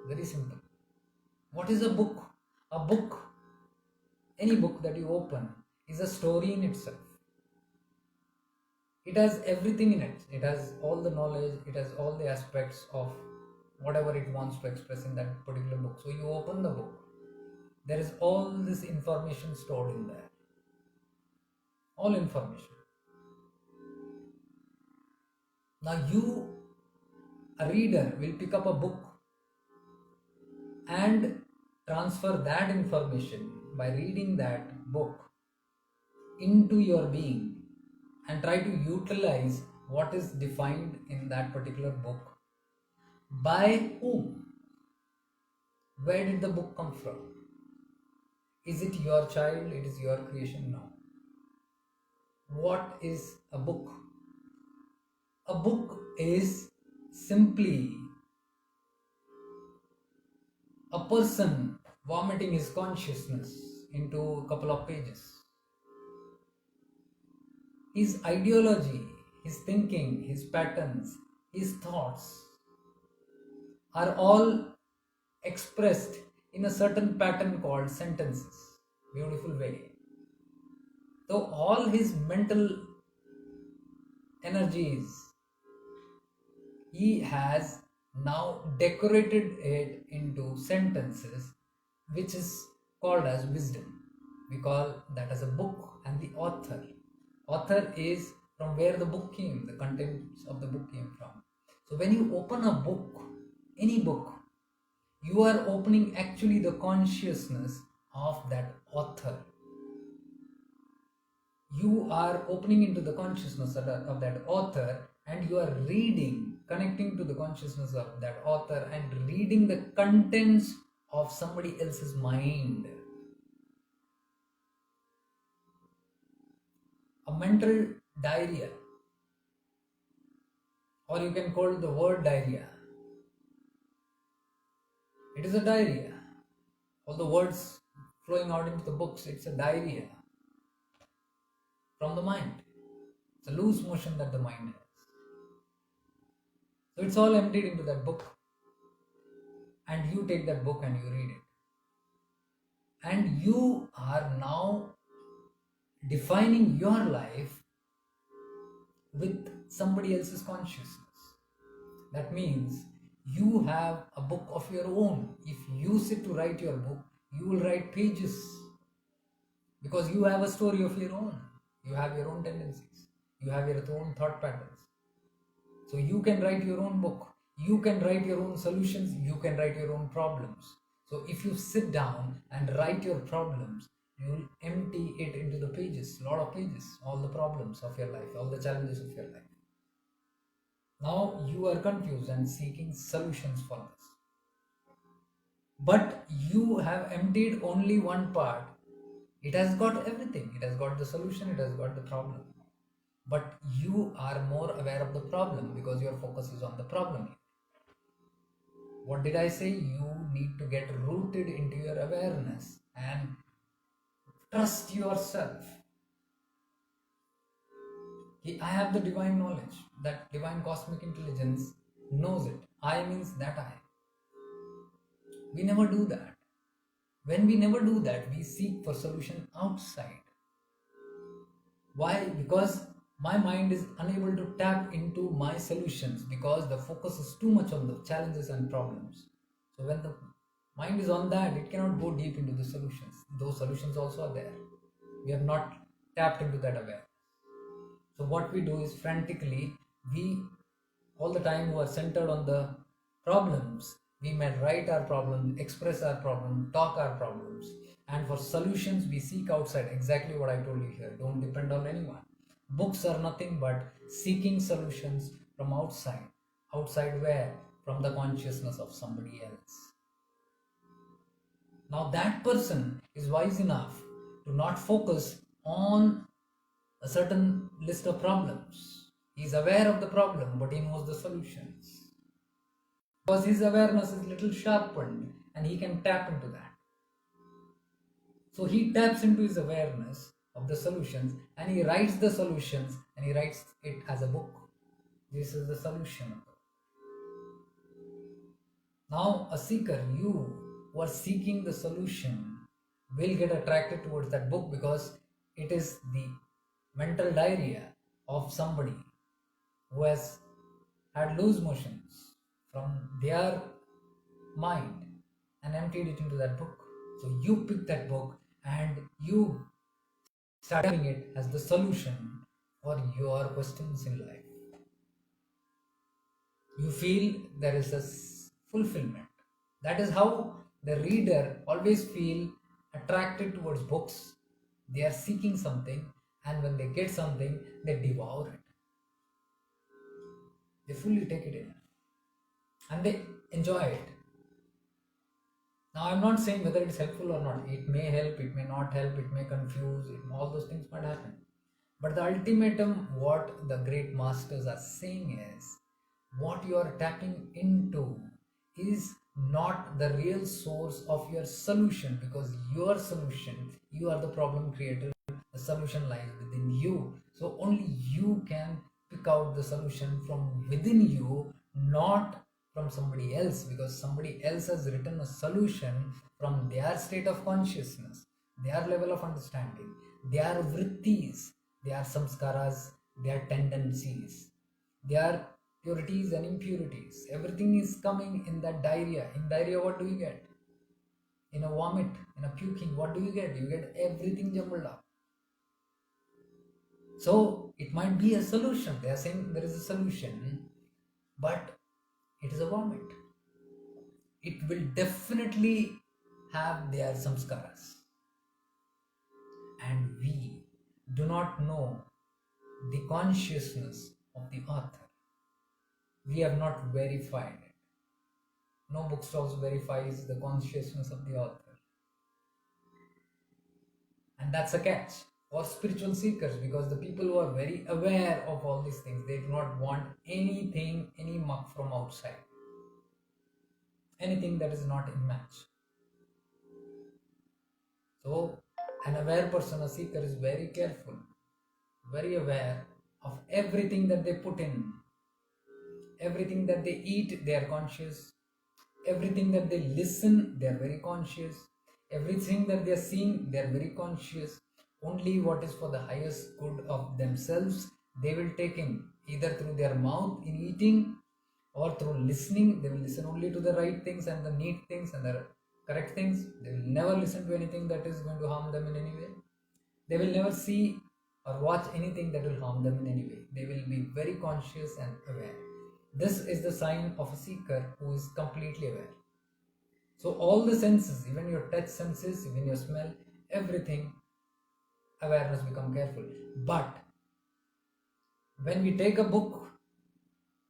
Very simple. What is a book? A book, any book that you open, is a story in itself. It has everything in it. It has all the knowledge, it has all the aspects of whatever it wants to express in that particular book. So you open the book, there is all this information stored in there. All information. Now you, a reader, will pick up a book and transfer that information by reading that book into your being and try to utilize what is defined in that particular book. By whom? Where did the book come from? Is it your child? It is your creation? No. What is a book? A book is simply a person vomiting his consciousness into a couple of pages. His ideology, his thinking, his patterns, his thoughts are all expressed in a certain pattern called sentences. Beautiful way. So all his mental energies, he has now decorated it into sentences, which is called as wisdom. We call that as a book. And the author is from where the book came, the contents of the book came from. So when you open a book, any book, you are opening actually the consciousness of that author. You are opening into the consciousness of that author, and you are reading, connecting to the consciousness of that author and reading the contents of somebody else's mind. A mental diarrhea, or you can call it the word diarrhea. It is a diarrhea. All the words flowing out into the books, it's a diarrhea from the mind. It's a loose motion that the mind has. So it's all emptied into that book. And you take that book and you read it. And you are now defining your life with somebody else's consciousness. That means you have a book of your own. If you sit to write your book, you will write pages, because you have a story of your own. You have your own tendencies. You have your own thought patterns. So you can write your own book. You can write your own solutions. You can write your own problems. So if you sit down and write your problems, you will empty it into the pages, lot of pages, all the problems of your life, all the challenges of your life. Now you are confused and seeking solutions for this. But you have emptied only one part. It has got everything. It has got the solution, it has got the problem. But you are more aware of the problem because your focus is on the problem. What did I say? You need to get rooted into your awareness and trust yourself. I have the divine knowledge. That divine cosmic intelligence knows it. I means that I. We never do that. When we never do that, we seek for solution outside. Why? Because my mind is unable to tap into my solutions because the focus is too much on the challenges and problems. So when the mind is on that, it cannot go deep into the solutions. Those solutions also are there. We have not tapped into that awareness. So what we do is frantically, we all the time who are centered on the problems, we may write our problems, express our problems, talk our problems, and for solutions we seek outside. Exactly what I told you here. Don't depend on anyone. Books are nothing but seeking solutions from outside. Outside where? From the consciousness of somebody else. Now that person is wise enough to not focus on a certain list of problems. He is aware of the problem, but he knows the solutions. Because his awareness is little sharpened and he can tap into that. So he taps into his awareness of the solutions and he writes the solutions and he writes it as a book. This is the solution. Now, a seeker, you who are seeking the solution, will get attracted towards that book because it is the mental diarrhea of somebody who has had loose motions from their mind and emptied it into that book. So you pick that book and you start having it as the solution for your questions in life. You feel there is a fulfillment. That is how the reader always feel attracted towards books. They are seeking something, and when they get something, they devour it. They fully take it in and they enjoy it. Now, I'm not saying whether it's helpful or not. It may help, it may not help, it may confuse, all those things might happen. But the ultimatum, what the great masters are saying is, what you are tapping into is not the real source of your solution, because your solution, you are the problem creator, the solution lies within you. So only you can pick out the solution from within you, not from somebody else, because somebody else has written a solution from their state of consciousness, their level of understanding, their vrittis, their samskaras, their tendencies, their purities and impurities. Everything is coming in that diarrhea. In diarrhea, what do you get? In a vomit, in a puking, what do you get? You get everything jumbled up. So it might be a solution. They are saying there is a solution, but it is a vomit. It will definitely have their samskaras. And we do not know the consciousness of the author. We have not verified it. No bookstores verifies the consciousness of the author. And that's a catch for spiritual seekers, because the people who are very aware of all these things, they do not want anything, any muck from outside. Anything that is not in match. So an aware person, a seeker, is very careful, very aware of everything that they put in. Everything that they eat, they are conscious. Everything that they listen, they are very conscious. Everything that they are seeing, they are very conscious. Only what is for the highest good of themselves, they will take in, either through their mouth in eating or through listening. They will listen only to the right things and the neat things and the correct things. They will never listen to anything that is going to harm them in any way. They will never see or watch anything that will harm them in any way. They will be very conscious and aware. This is the sign of a seeker who is completely aware. So all the senses, even your touch senses, even your smell, everything, awareness, become careful. But when we take a book,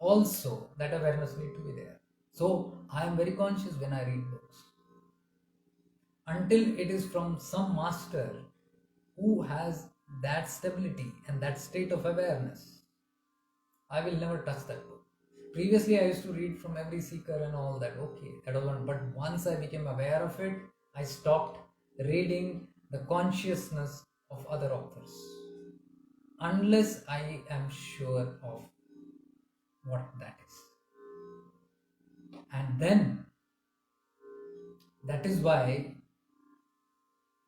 also that awareness need to be there. So I am very conscious when I read books. Until it is from some master who has that stability and that state of awareness, I will never touch that book. Previously, I used to read from every seeker and all that. Okay, that was one. But once I became aware of it, I stopped reading the consciousness of other authors, unless I am sure of what that is. And then, that is why,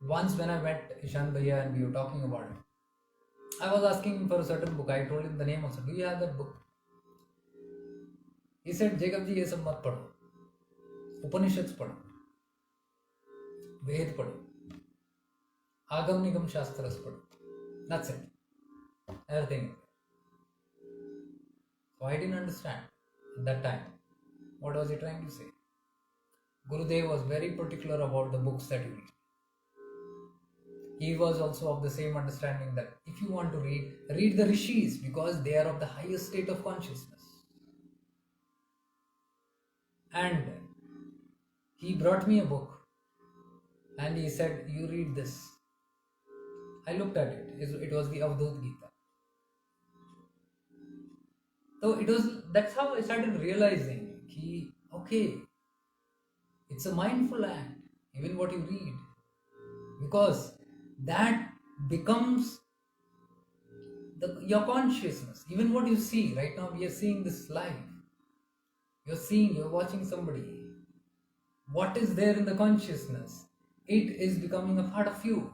once when I met Ishan Bhaiya and we were talking about it, I was asking him for a certain book. I told him the name also. Do you have that book? He said, Jacob ji, ये सब मत पढ़ो, उपनिषद पढ़ो, वेद पढ़ो, आगम निगम शास्त्रस पढ़ो. That's it. Everything. So I didn't understand at that time. What was he trying to say? Gurudev was very particular about the books that you read. He was also of the same understanding that if you want to read the rishis, because they are of the highest state of consciousness. And he brought me a book and he said, you read this. I looked at it. It was the Avadhut Gita. So that's how I started realizing, okay, it's a mindful act, even what you read. Because that becomes your consciousness. Even what you see, right now we are seeing this live. You're watching somebody. what is there in the consciousness, it is becoming a part of you.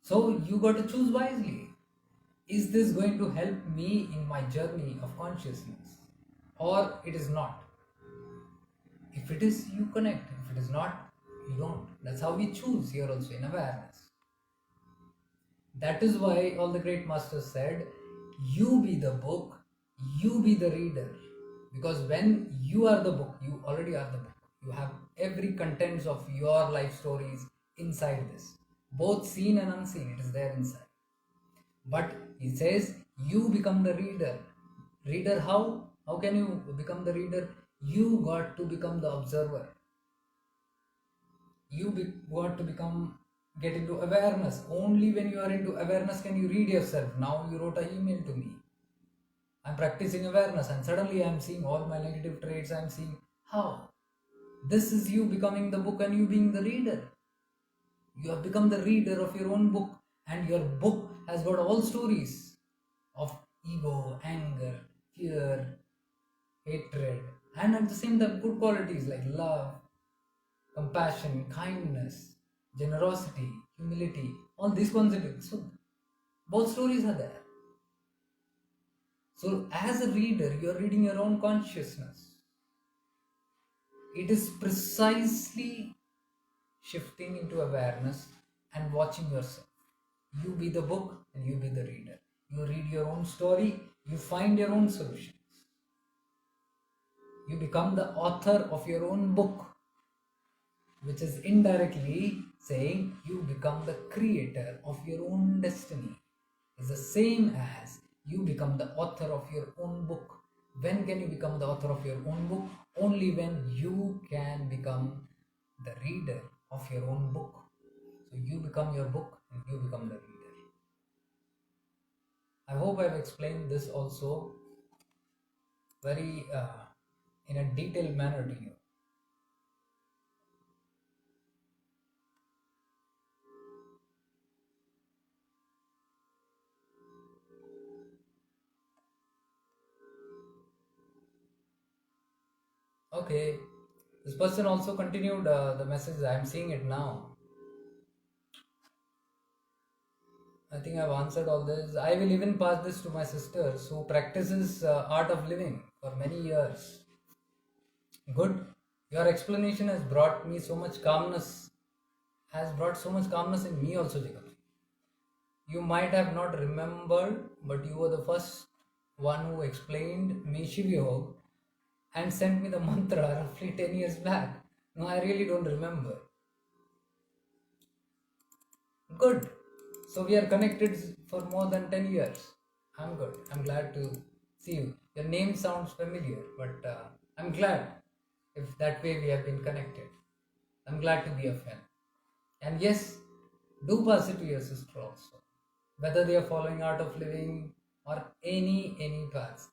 So you got to choose wisely. Is this going to help me in my journey of consciousness, or it is not? If it is, you connect. If it is not, you don't. That's how we choose here also in awareness. That is why all the great masters said, you be the book, you be the reader. Because when you are the book, you already are the book. You have every contents of your life stories inside this. Both seen and unseen, it is there inside. But he says, you become the reader. Reader how? How can you become the reader? You got to become the observer. Got to get into awareness. Only when you are into awareness can you read yourself. Now you wrote an email to me. I'm practicing awareness and suddenly I'm seeing all my negative traits. I'm seeing how. This is you becoming the book and you being the reader. You have become the reader of your own book, and your book has got all stories of ego, anger, fear, hatred, and at the same time good qualities like love, compassion, kindness, generosity, humility, all these concepts. So both stories are there. So as a reader, you are reading your own consciousness. It is precisely shifting into awareness and watching yourself. You be the book and you be the reader. You read your own story, you find your own solutions. You become the author of your own book, which is indirectly saying you become the creator of your own destiny. It's the same as you become the author of your own book. When can you become the author of your own book? Only when you can become the reader of your own book. So you become your book and you become the reader. I hope I've explained this also very in a detailed manner to you. Okay, this person also continued the message. I'm seeing it now. I think I've answered all this. I will even pass this to my sister who practices art of living for many years. Good. Your explanation has brought me so much calmness. Has brought so much calmness in me also, Jacob. You might have not remembered, but you were the first one who explained me Shiv Yoga and sent me the mantra roughly 10 years back. No, I really don't remember. Good. So we are connected for more than 10 years. I'm good. I'm glad to see you. Your name sounds familiar, but I'm glad if that way we have been connected. I'm glad to be a friend. And yes, do pass it to your sister also. Whether they are following art of living or any paths.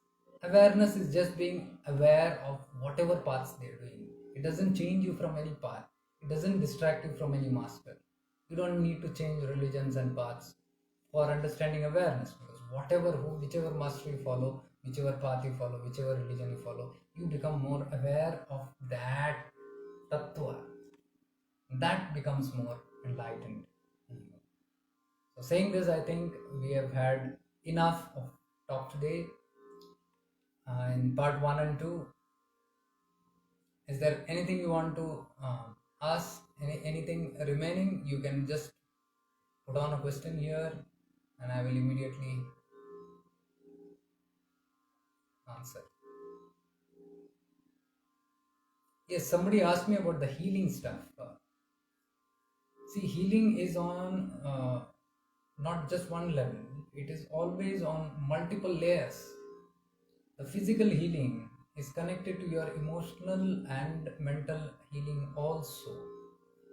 Awareness is just being aware of whatever paths they are doing. It doesn't change you from any path. It doesn't distract you from any master. You don't need to change religions and paths for understanding awareness, because whichever master you follow, whichever path you follow, whichever religion you follow, you become more aware of that tattva. That becomes more enlightened. So saying this, I think we have had enough of talk today in part 1 and 2. Is there anything you want to ask? Anything remaining? You can just put on a question here and I will immediately answer. Yes, somebody asked me about the healing stuff. See, healing is on not just one level. It is always on multiple layers. The physical healing is connected to your emotional and mental healing also.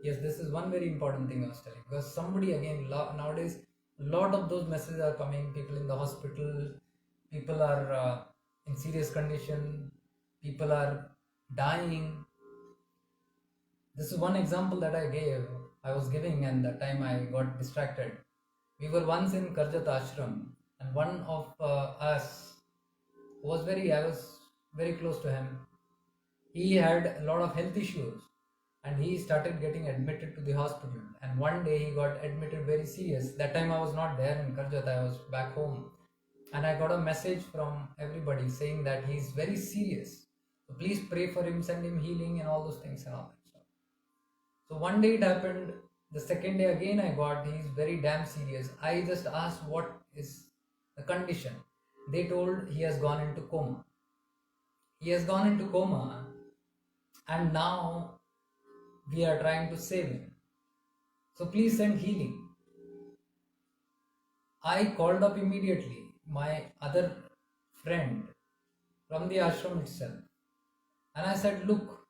Yes, this is one very important thing I was telling, because somebody again nowadays a lot of those messages are coming. People in the hospital, people are in serious condition, people are dying. This is one example that I was giving, and that time I got distracted. We were once in Karjat ashram, and one of us I was very close to him. he had a lot of health issues and he started getting admitted to the hospital. And one day he got admitted very serious. That time I was not there in Karjat, I was back home. And I got a message from everybody saying that he's very serious. So please pray for him, send him healing and all those things and all that stuff. So one day it happened. The second day again I got, he's very damn serious. I just asked what is the condition. They told he has gone into coma. He has gone into coma and now we are trying to save him. So please send healing. I called up immediately my other friend from the ashram itself. And I said, look,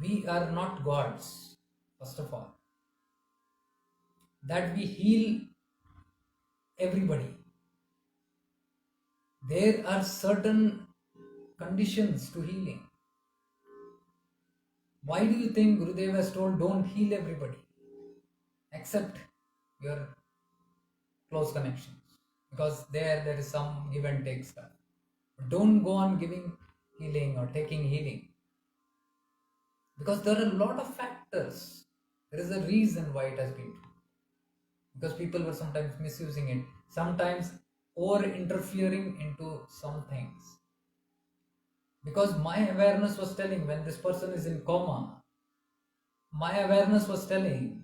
we are not gods, first of all. That we heal everybody. There are certain conditions to healing. Why do you think Gurudev has told don't heal everybody except your close connections? Because there is some give and take stuff. But don't go on giving healing or taking healing. Because there are a lot of factors. There is a reason why it has been true. Because people were sometimes misusing it, sometimes over interfering into some things. Because my awareness was telling when this person is in coma, my awareness was telling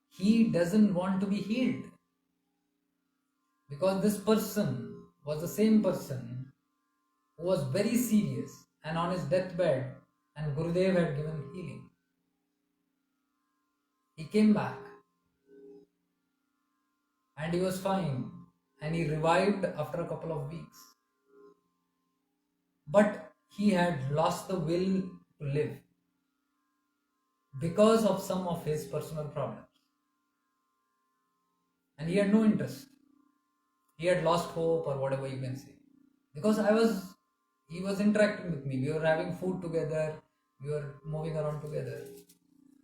he doesn't want to be healed. Because this person was the same person who was very serious and on his deathbed, and Gurudev had given healing. He came back and he was fine and he revived after a couple of weeks. But he had lost the will to live because of some of his personal problems. And he had no interest. He had lost hope or whatever you can say. Because he was interacting with me. We were having food together. We were moving around together.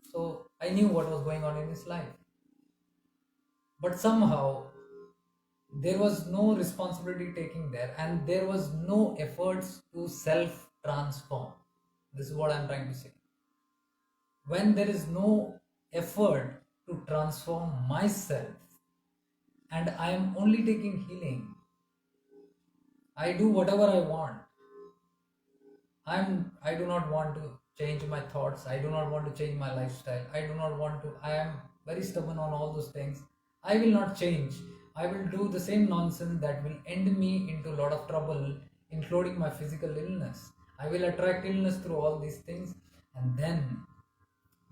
So I knew what was going on in his life. But somehow there was no responsibility taking there and there was no efforts to self-transform. This is what I'm trying to say. When there is no effort to transform myself and I am only taking healing, I do whatever I want. I do not want to change my thoughts. I do not want to change my lifestyle. I am very stubborn on all those things. I will not change. I will do the same nonsense that will end me into a lot of trouble, including my physical illness. I will attract illness through all these things. And then,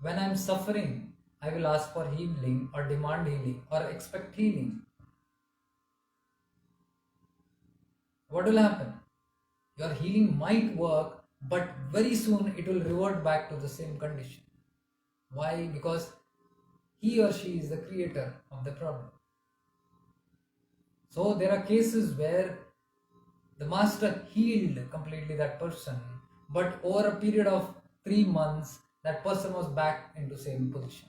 when I am suffering, I will ask for healing or demand healing or expect healing. What will happen? Your healing might work, but very soon it will revert back to the same condition. Why? Because he or she is the creator of the problem. So there are cases where the master healed completely that person, but over a period of 3 months, that person was back into same position.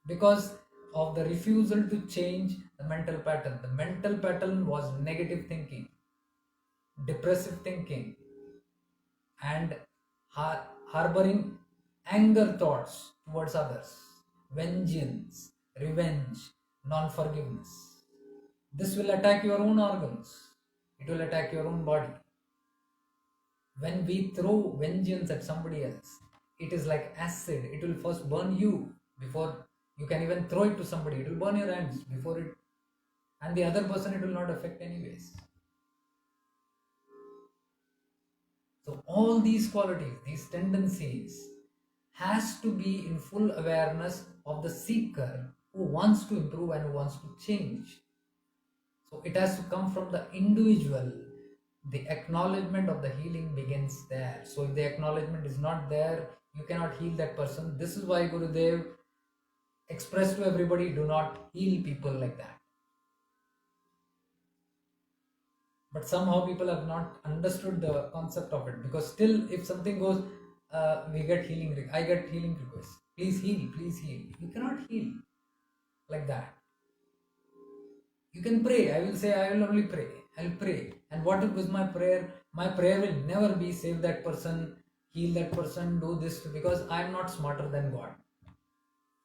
Because of the refusal to change the mental pattern. The mental pattern was negative thinking, depressive thinking, and harboring anger thoughts towards others, vengeance, revenge, non-forgiveness. This will attack your own organs. It will attack your own body. When we throw vengeance at somebody else, it is like acid. It will first burn you before you can even throw it to somebody. It will burn your hands before it, and the other person it will not affect anyways. So all these qualities, these tendencies has to be in full awareness of the seeker who wants to improve and who wants to change. So it has to come from the individual. The acknowledgement of the healing begins there. So if the acknowledgement is not there, you cannot heal that person. This is why Gurudev expressed to everybody, do not heal people like that. But somehow people have not understood the concept of it, because still if something goes, we get healing, I get healing requests. Please heal, please heal. You cannot heal like that. You can pray. I will say I will only pray. I will pray. And what was my prayer? My prayer will never be save that person, heal that person, do this, because I am not smarter than God.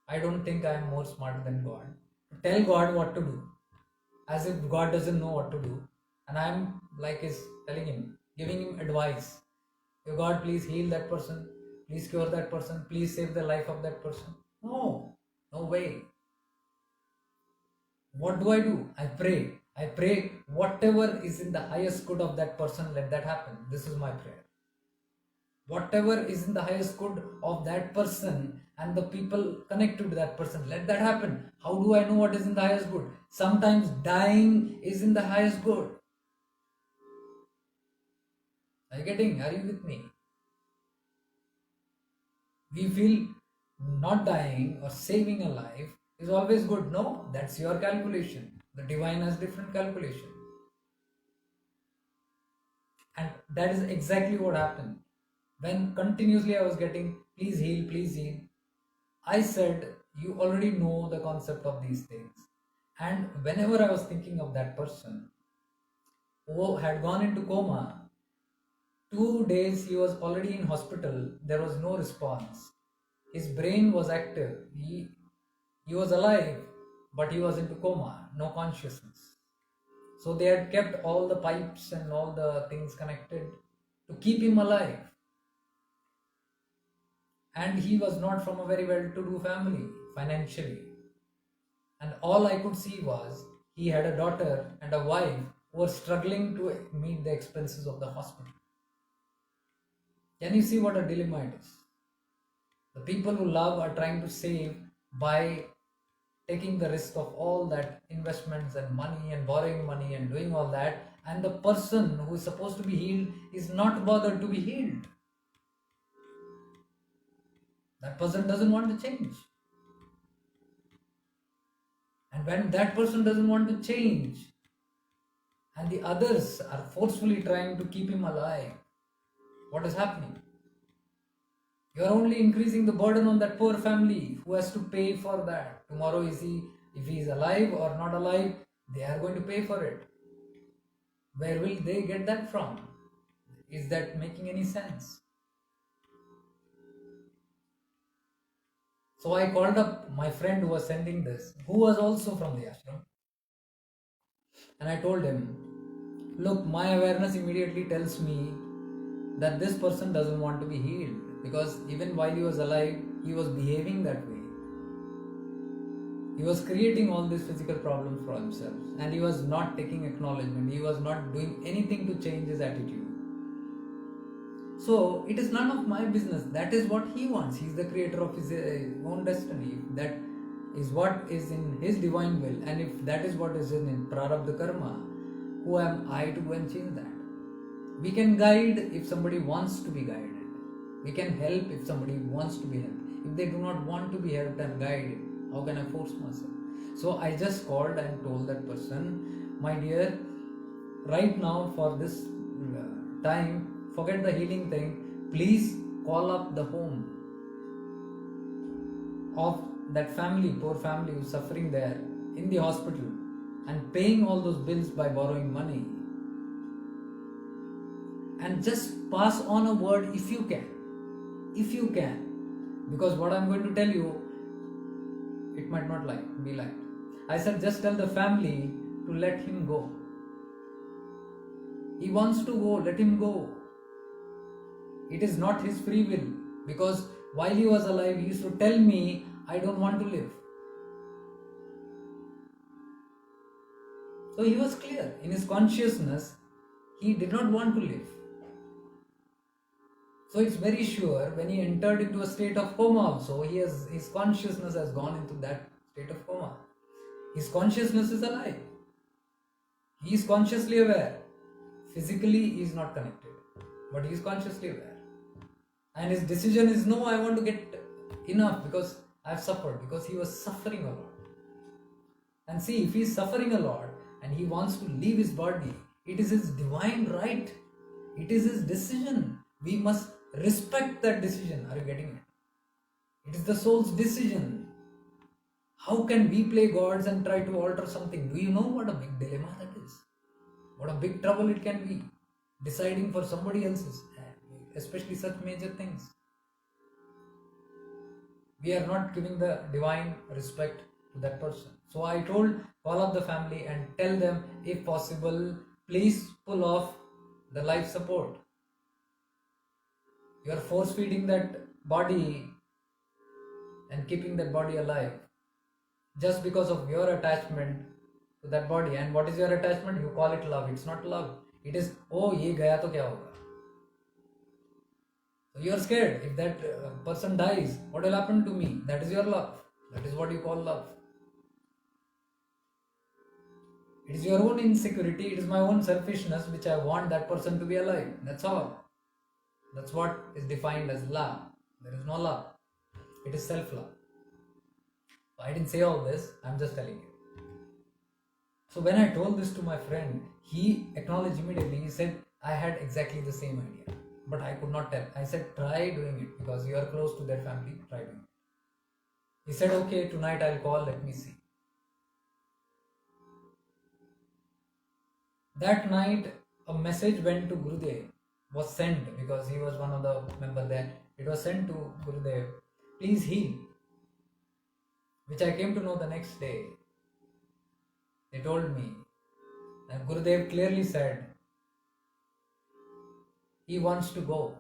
I don't think I am more smarter than God. Tell God what to do, as if God doesn't know what to do. And I am like is telling him, giving him advice. "Oh God, please heal that person, please cure that person, please save the life of that person." No, no way. What do? I pray. I pray whatever is in the highest good of that person, let that happen. This is my prayer. Whatever is in the highest good of that person and the people connected to that person, let that happen. How do I know what is in the highest good? Sometimes dying is in the highest good. Are you with me? We feel not dying or saving a life is always good. No, that's your calculation. The divine has different calculation. And that is exactly what happened. When continuously I was getting, please heal, please heal, I said, you already know the concept of these things. And whenever I was thinking of that person who had gone into coma, 2 days he was already in hospital, there was no response. His brain was active. He was alive, but he was into coma, no consciousness. So they had kept all the pipes and all the things connected to keep him alive. And he was not from a very well-to-do family financially. And all I could see was he had a daughter and a wife who were struggling to meet the expenses of the hospital. Can you see what a dilemma it is? The people who love are trying to save by taking the risk of all that investments and money and borrowing money and doing all that, and the person who is supposed to be healed is not bothered to be healed. That person doesn't want to change. And when that person doesn't want to change, and the others are forcefully trying to keep him alive, what is happening? You are only increasing the burden on that poor family who has to pay for that. Tomorrow, if he is alive or not alive, they are going to pay for it. Where will they get that from? Is that making any sense? So I called up my friend who was sending this, who was also from the ashram. And I told him, look, my awareness immediately tells me that this person doesn't want to be healed, because even while he was alive, he was behaving that way. He was creating all these physical problems for himself, and he was not taking acknowledgement. He was not doing anything to change his attitude. So it is none of my business. That is what he wants. He is the creator of his own destiny. That is what is in his divine will, and if that is what is in prarabdha karma, who am I to go and change that? We can guide if somebody wants to be guided. We can help if somebody wants to be helped. If they do not want to be helped and guided, how can I force myself? So I just called and told that person, my dear, right now for this time, forget the healing thing. Please call up the home of that family, poor family who is suffering there in the hospital and paying all those bills by borrowing money. And just pass on a word if you can. If you can. Because what I'm going to tell you, it might not be liked. I said, just tell the family to let him go. He wants to go, let him go. It is not his free will. Because while he was alive, he used to tell me, I don't want to live. So he was clear. In his consciousness, he did not want to live. So it's very sure when he entered into a state of coma also, his consciousness has gone into that state of coma. His consciousness is alive. He is consciously aware. Physically he is not connected, but he is consciously aware. And his decision is, no, I want to get enough because I have suffered, because he was suffering a lot. And see, if he is suffering a lot and he wants to leave his body, it is his divine right. It is his decision. We must respect that decision. Are you getting it? It is the soul's decision. How can we play gods and try to alter something? Do you know what a big dilemma that is? What a big trouble it can be. deciding for somebody else's, especially such major things. We are not giving the divine respect to that person. So I told all of the family and tell them, if possible, please pull off the life support. You are force feeding that body and keeping that body alive just because of your attachment to that body. And what is your attachment? You call it love. It's not love. It is, oh, ye gaya to kya hoga? So you are scared. If that person dies, what will happen to me? That is your love. That is what you call love. It is your own insecurity. It is my own selfishness which I want that person to be alive. That's all. That's what is defined as love. There is no love. It is self-love. I didn't say all this. I'm just telling you. So when I told this to my friend, he acknowledged immediately. He said, I had exactly the same idea, but I could not tell. I said, try doing it because you are close to their family. Try doing it. He said, okay, tonight I'll call. Let me see. That night, a message went to Gurudev, was sent because he was one of the members there. It was sent to Gurudev, please heal. Which I came to know the next day. They told me, and Gurudev clearly said, he wants to go.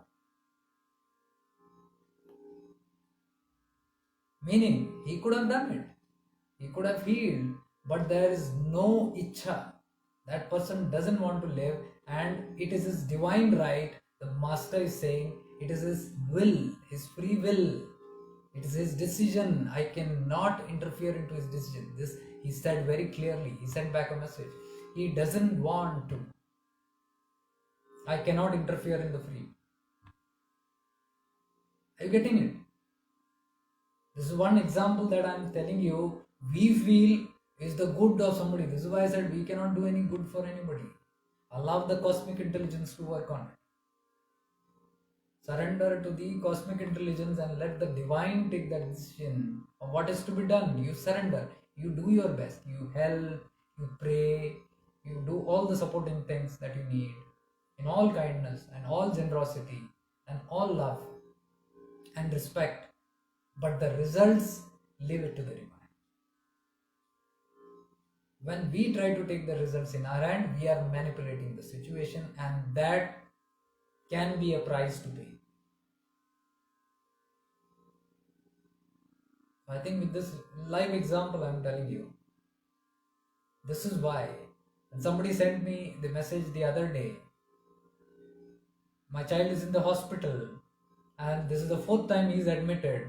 Meaning, he could have done it. He could have healed, but there is no ichha. That person doesn't want to live, and it is his divine right. The master is saying it is his will, his free will. It is his decision. I cannot interfere into his decision. This he said very clearly. He sent back a message. He doesn't want to. I cannot interfere in the free. Are you getting it? This is one example that I am telling you. We feel is the good of somebody. This is why I said we cannot do any good for anybody. Allow the cosmic intelligence to work on it. Surrender to the cosmic intelligence and let the divine take that decision of what is to be done. You surrender. You do your best. You help. You pray. You do all the supporting things that you need in all kindness and all generosity and all love and respect. But the results, leave it to the divine. When we try to take the results in our hand, we are manipulating the situation, and that can be a price to pay. I think with this live example I am telling you, this is why. And somebody sent me the message the other day. My child is in the hospital and this is the 4th time he is admitted,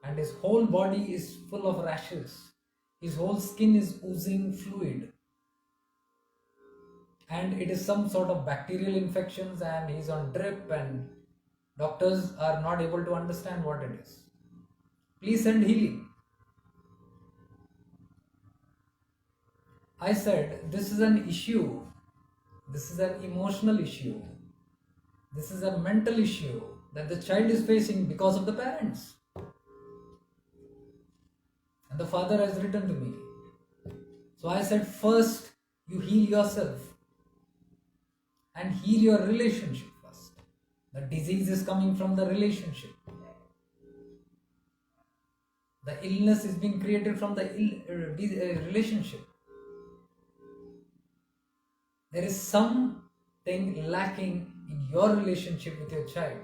and his whole body is full of rashes. His whole skin is oozing fluid. And it is some sort of bacterial infections, and he is on drip, and doctors are not able to understand what it is. Please send healing. I said, this is an issue. This is an emotional issue. This is a mental issue that the child is facing because of the parents. And the father has written to me. So I said, first you heal yourself and heal your relationship first. The disease is coming from the relationship. The illness is being created from the relationship. There is something lacking in your relationship with your child.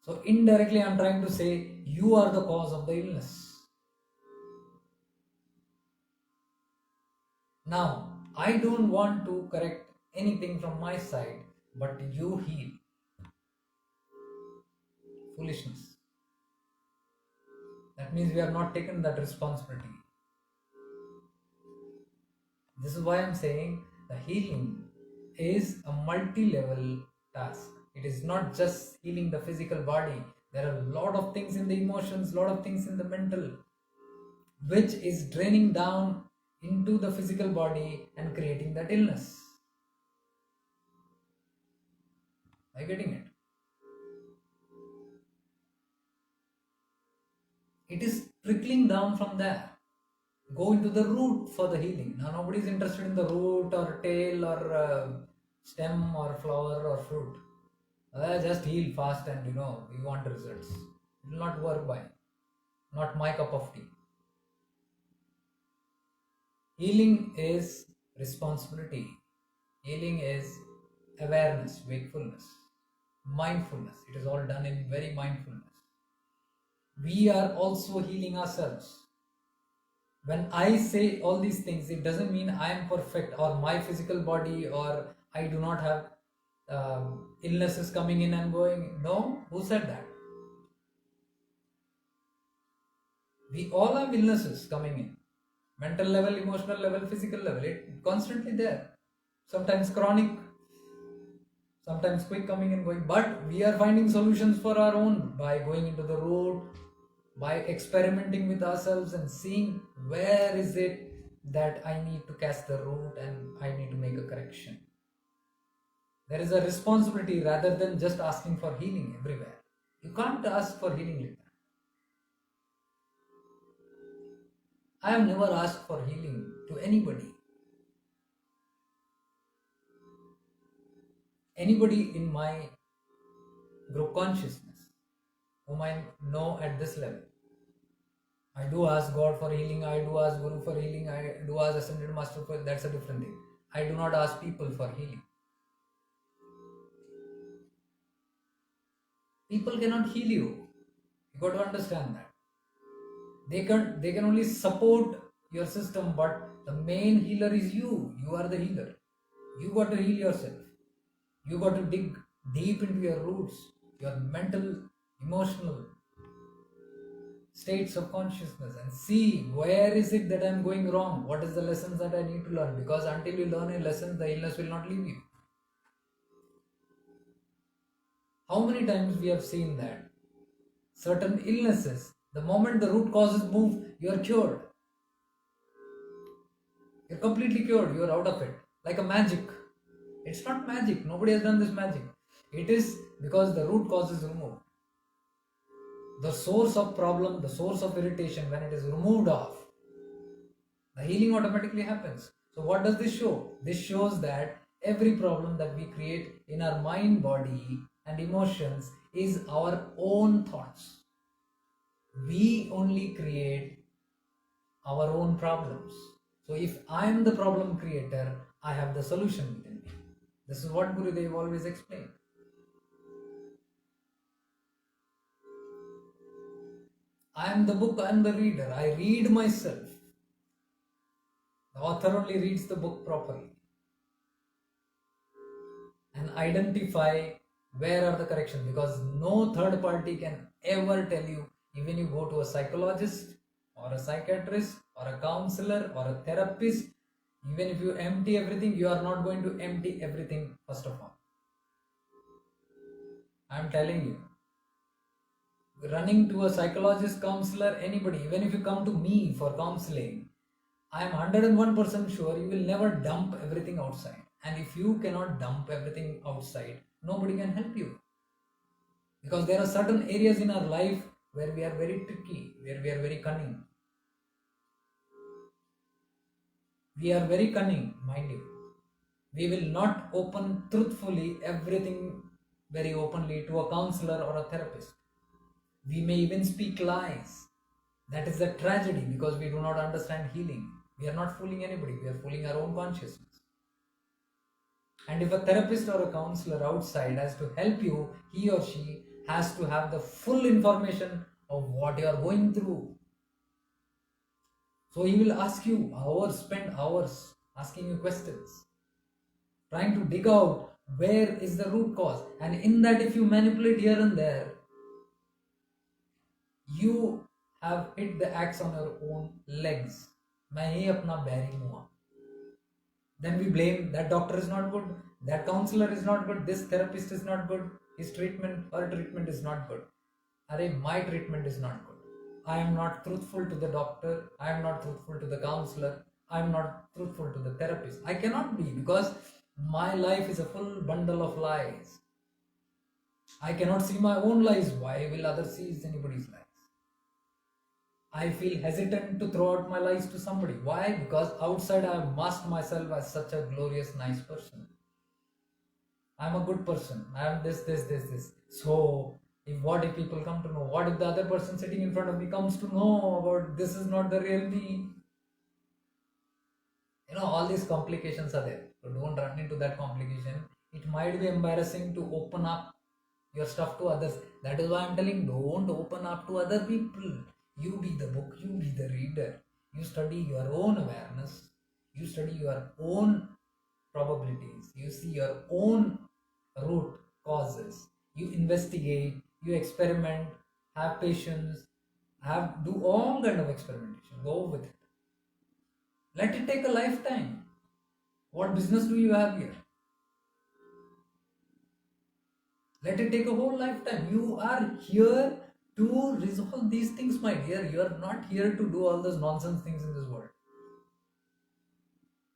So indirectly I am trying to say you are the cause of the illness. Now, I don't want to correct anything from my side, but you heal. Foolishness. That means we have not taken that responsibility. This is why I am saying the healing is a multi-level task. It is not just healing the physical body. There are a lot of things in the emotions, a lot of things in the mental, which is draining down into the physical body and creating that illness. Are you getting it? It is trickling down from there. Go into the root for the healing. Now nobody is interested in the root or tail or stem or flower or fruit. Just heal fast and we want results. It will not work by. Not my cup of tea. Healing is responsibility. Healing is awareness, wakefulness, mindfulness. It is all done in very mindfulness. We are also healing ourselves. When I say all these things, it doesn't mean I am perfect or my physical body or I do not have illnesses coming in and going. No, who said that? We all have illnesses coming in. Mental level, emotional level, physical level. It's constantly there. Sometimes chronic, sometimes quick coming and going. But we are finding solutions for our own by going into the road, by experimenting with ourselves and seeing where is it that I need to cast the root and I need to make a correction. There is a responsibility rather than just asking for healing everywhere. You can't ask for healing like that. I have never asked for healing to anybody. Anybody in my group consciousness whom I know at this level. I do ask God for healing, I do ask Guru for healing, I do ask Ascended Master for that's a different thing. I do not ask people for healing. People cannot heal you. You got to understand that. They can only support your system, but the main healer is you. You are the healer. You got to heal yourself. You got to dig deep into your roots, your mental, emotional states of consciousness and see where is it that I'm going wrong. What is the lessons that I need to learn? Because until you learn a lesson, the illness will not leave you. How many times we have seen that certain illnesses, the moment the root causes move, you are cured. You're completely cured. You're out of it. Like a magic. It's not magic. Nobody has done this magic. It is because the root cause is removed. The source of problem, the source of irritation, when it is removed off, the healing automatically happens. So what does this show? This shows that every problem that we create in our mind, body and emotions is our own thoughts. We only create our own problems. So if I am the problem creator, I have the solution within me. This is what Gurudev always explained. I am the book, I am the reader. I read myself. The author only reads the book properly and identify where are the corrections, because no third party can ever tell you, even you go to a psychologist or a psychiatrist or a counselor or a therapist, even if you empty everything, you are not going to empty everything first of all. I am telling you. Running to a psychologist, counselor, anybody, even if you come to me for counseling, I am 101% sure you will never dump everything outside. And if you cannot dump everything outside, nobody can help you. Because there are certain areas in our life where we are very tricky, where we are very cunning. We are very cunning, mind you. We will not open truthfully everything very openly to a counselor or a therapist. We may even speak lies. That is a tragedy because we do not understand healing. We are not fooling anybody, we are fooling our own consciousness. And if a therapist or a counselor outside has to help you, he or she has to have the full information of what you are going through. So he will ask you hours, spend hours asking you questions, trying to dig out where is the root cause. And in that, if you manipulate here and there, you have hit the axe on your own legs. मैं ही अपना bearing हुआ. Then we blame that doctor is not good, that counselor is not good, this therapist is not good, his treatment, her treatment is not good. Arey, my treatment is not good. I am not truthful to the doctor, I am not truthful to the counselor, I am not truthful to the therapist. I cannot be, because my life is a full bundle of lies. I cannot see my own lies. Why will others see anybody's lies? I feel hesitant to throw out my lies to somebody. Why? Because outside I have masked myself as such a glorious, nice person. I'm a good person. I am this. So, if people come to know? What if the other person sitting in front of me comes to know about this is not the real me? All these complications are there. So don't run into that complication. It might be embarrassing to open up your stuff to others. That is why I'm telling, don't open up to other people. You be the book, you be the reader. You study your own awareness. You study your own probabilities. You see your own root causes. You investigate, you experiment, have patience, do all kind of experimentation. Go with it. Let it take a lifetime. What business do you have here? Let it take a whole lifetime. You are here to resolve these things, my dear. You are not here to do all those nonsense things in this world.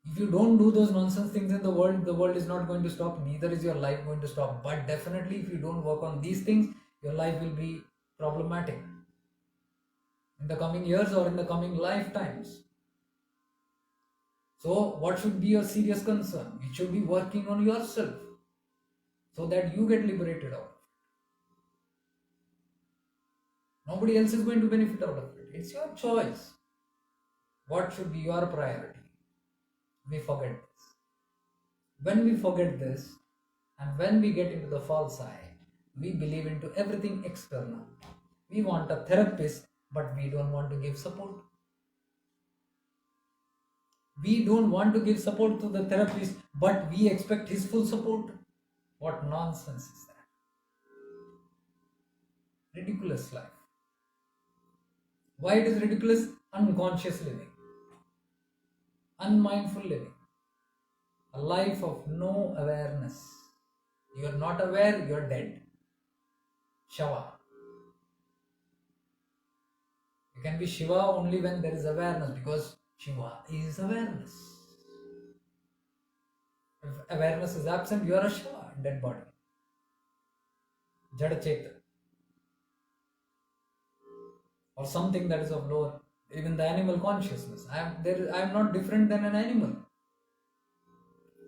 If you don't do those nonsense things in the world is not going to stop. Neither is your life going to stop. But definitely, if you don't work on these things, your life will be problematic in the coming years or in the coming lifetimes. So, what should be your serious concern? You should be working on yourself so that you get liberated out of it. Nobody else is going to benefit out of it. It's your choice. What should be your priority? We forget this. When we forget this, and when we get into the false side, we believe into everything external. We want a therapist, but we don't want to give support. We don't want to give support to the therapist, but we expect his full support. What nonsense is that? Ridiculous life. Why it is ridiculous? Unconscious living. Unmindful living. A life of no awareness. You are not aware, you are dead. Shava. You can be Shiva only when there is awareness, because Shiva is awareness. If awareness is absent, you are a Shiva, dead body. Jada Cheta. Or something that is of lower, even the animal consciousness. I am not different than an animal.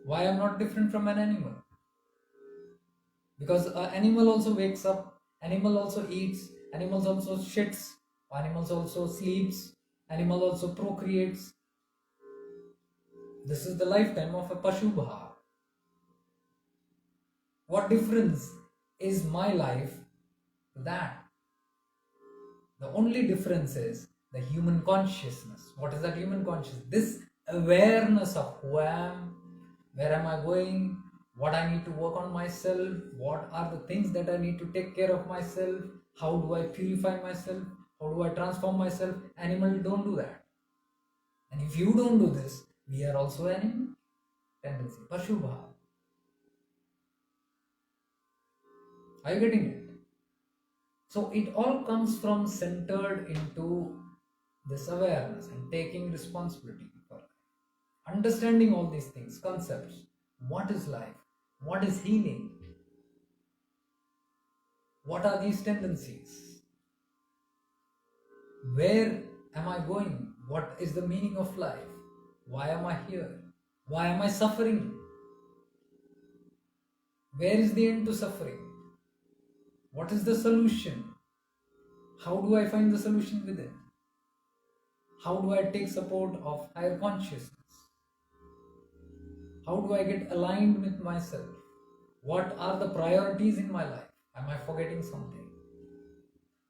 Why I am not different from an animal? Because an animal also wakes up, animal also eats, animals also shits, animals also sleeps, animal also procreates. This is the lifetime of a Pashubha. What difference is my life to that? The only difference is the human consciousness. What is that human consciousness? This awareness of who I am, where am I going, what I need to work on myself, what are the things that I need to take care of myself, how do I purify myself, how do I transform myself. Animals don't do that. And if you don't do this, we are also animal tendency, Pashubha. Are you getting it? So it all comes from centered into this awareness and taking responsibility for life. Understanding all these things, concepts. What is life? What is healing? What are these tendencies? Where am I going? What is the meaning of life? Why am I here? Why am I suffering? Where is the end to suffering? What is the solution? How do I find the solution within? How do I take support of higher consciousness? How do I get aligned with myself? What are the priorities in my life? Am I forgetting something?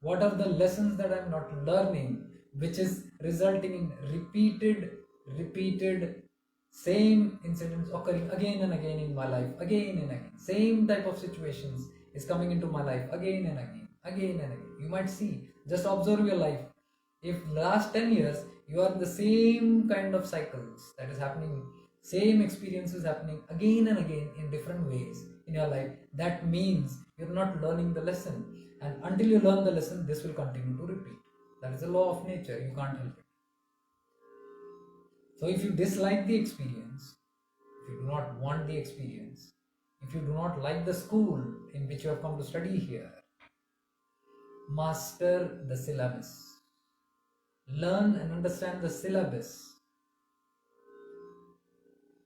What are the lessons that I'm not learning, which is resulting in repeated same incidents occurring again and again in my life, again and again. Same type of situations is coming into my life again and again, again and again. You might see, just observe your life. If last 10 years you are in the same kind of cycles that is happening, same experiences happening again and again in different ways in your life, that means you're not learning the lesson. And until you learn the lesson, this will continue to repeat. That is a law of nature, you can't help it. So if you dislike the experience, if you do not want the experience, if you do not like the school in which you have come to study here, master the syllabus. Learn and understand the syllabus.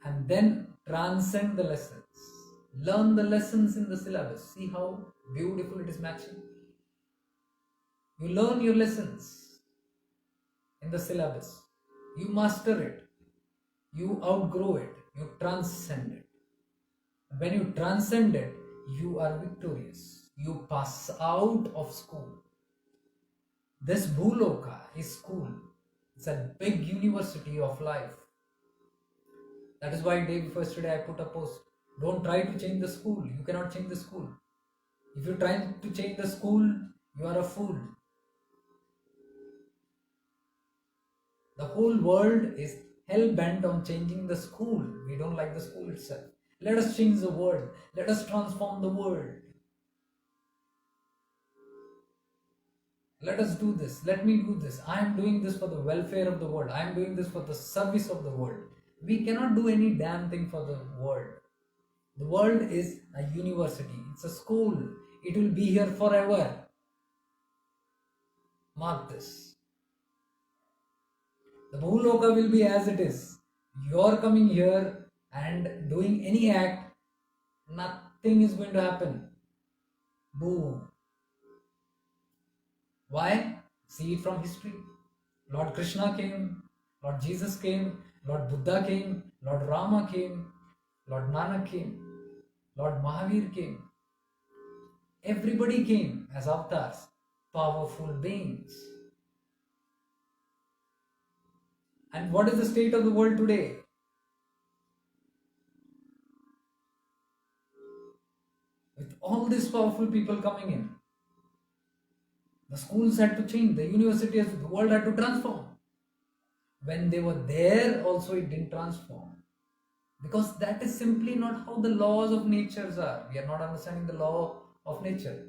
And then transcend the lessons. Learn the lessons in the syllabus. See how beautiful it is matching. You learn your lessons in the syllabus. You master it. You outgrow it. You transcend it. When you transcend it, you are victorious. You pass out of school. This Bhuloka is school. It's a big university of life. That is why day before yesterday I put a post. Don't try to change the school. You cannot change the school. If you try to change the school, you are a fool. The whole world is hell-bent on changing the school. We don't like the school itself. Let us change the world. Let us transform the world. Let us do this. Let me do this. I am doing this for the welfare of the world. I am doing this for the service of the world. We cannot do any damn thing for the world. The world is a university. It's a school. It will be here forever. Mark this. The Bhuloka will be as it is. You're coming here and doing any act, nothing is going to happen. Boom. Why? See it from history. Lord Krishna came, Lord Jesus came, Lord Buddha came, Lord Rama came, Lord Nanak came, Lord Mahavira came. Everybody came as avatars, powerful beings. And what is the state of the world today? With all these powerful people coming in, the schools had to change, the universities, the world had to transform. When they were there, also it didn't transform. Because that is simply not how the laws of nature are. We are not understanding the law of nature.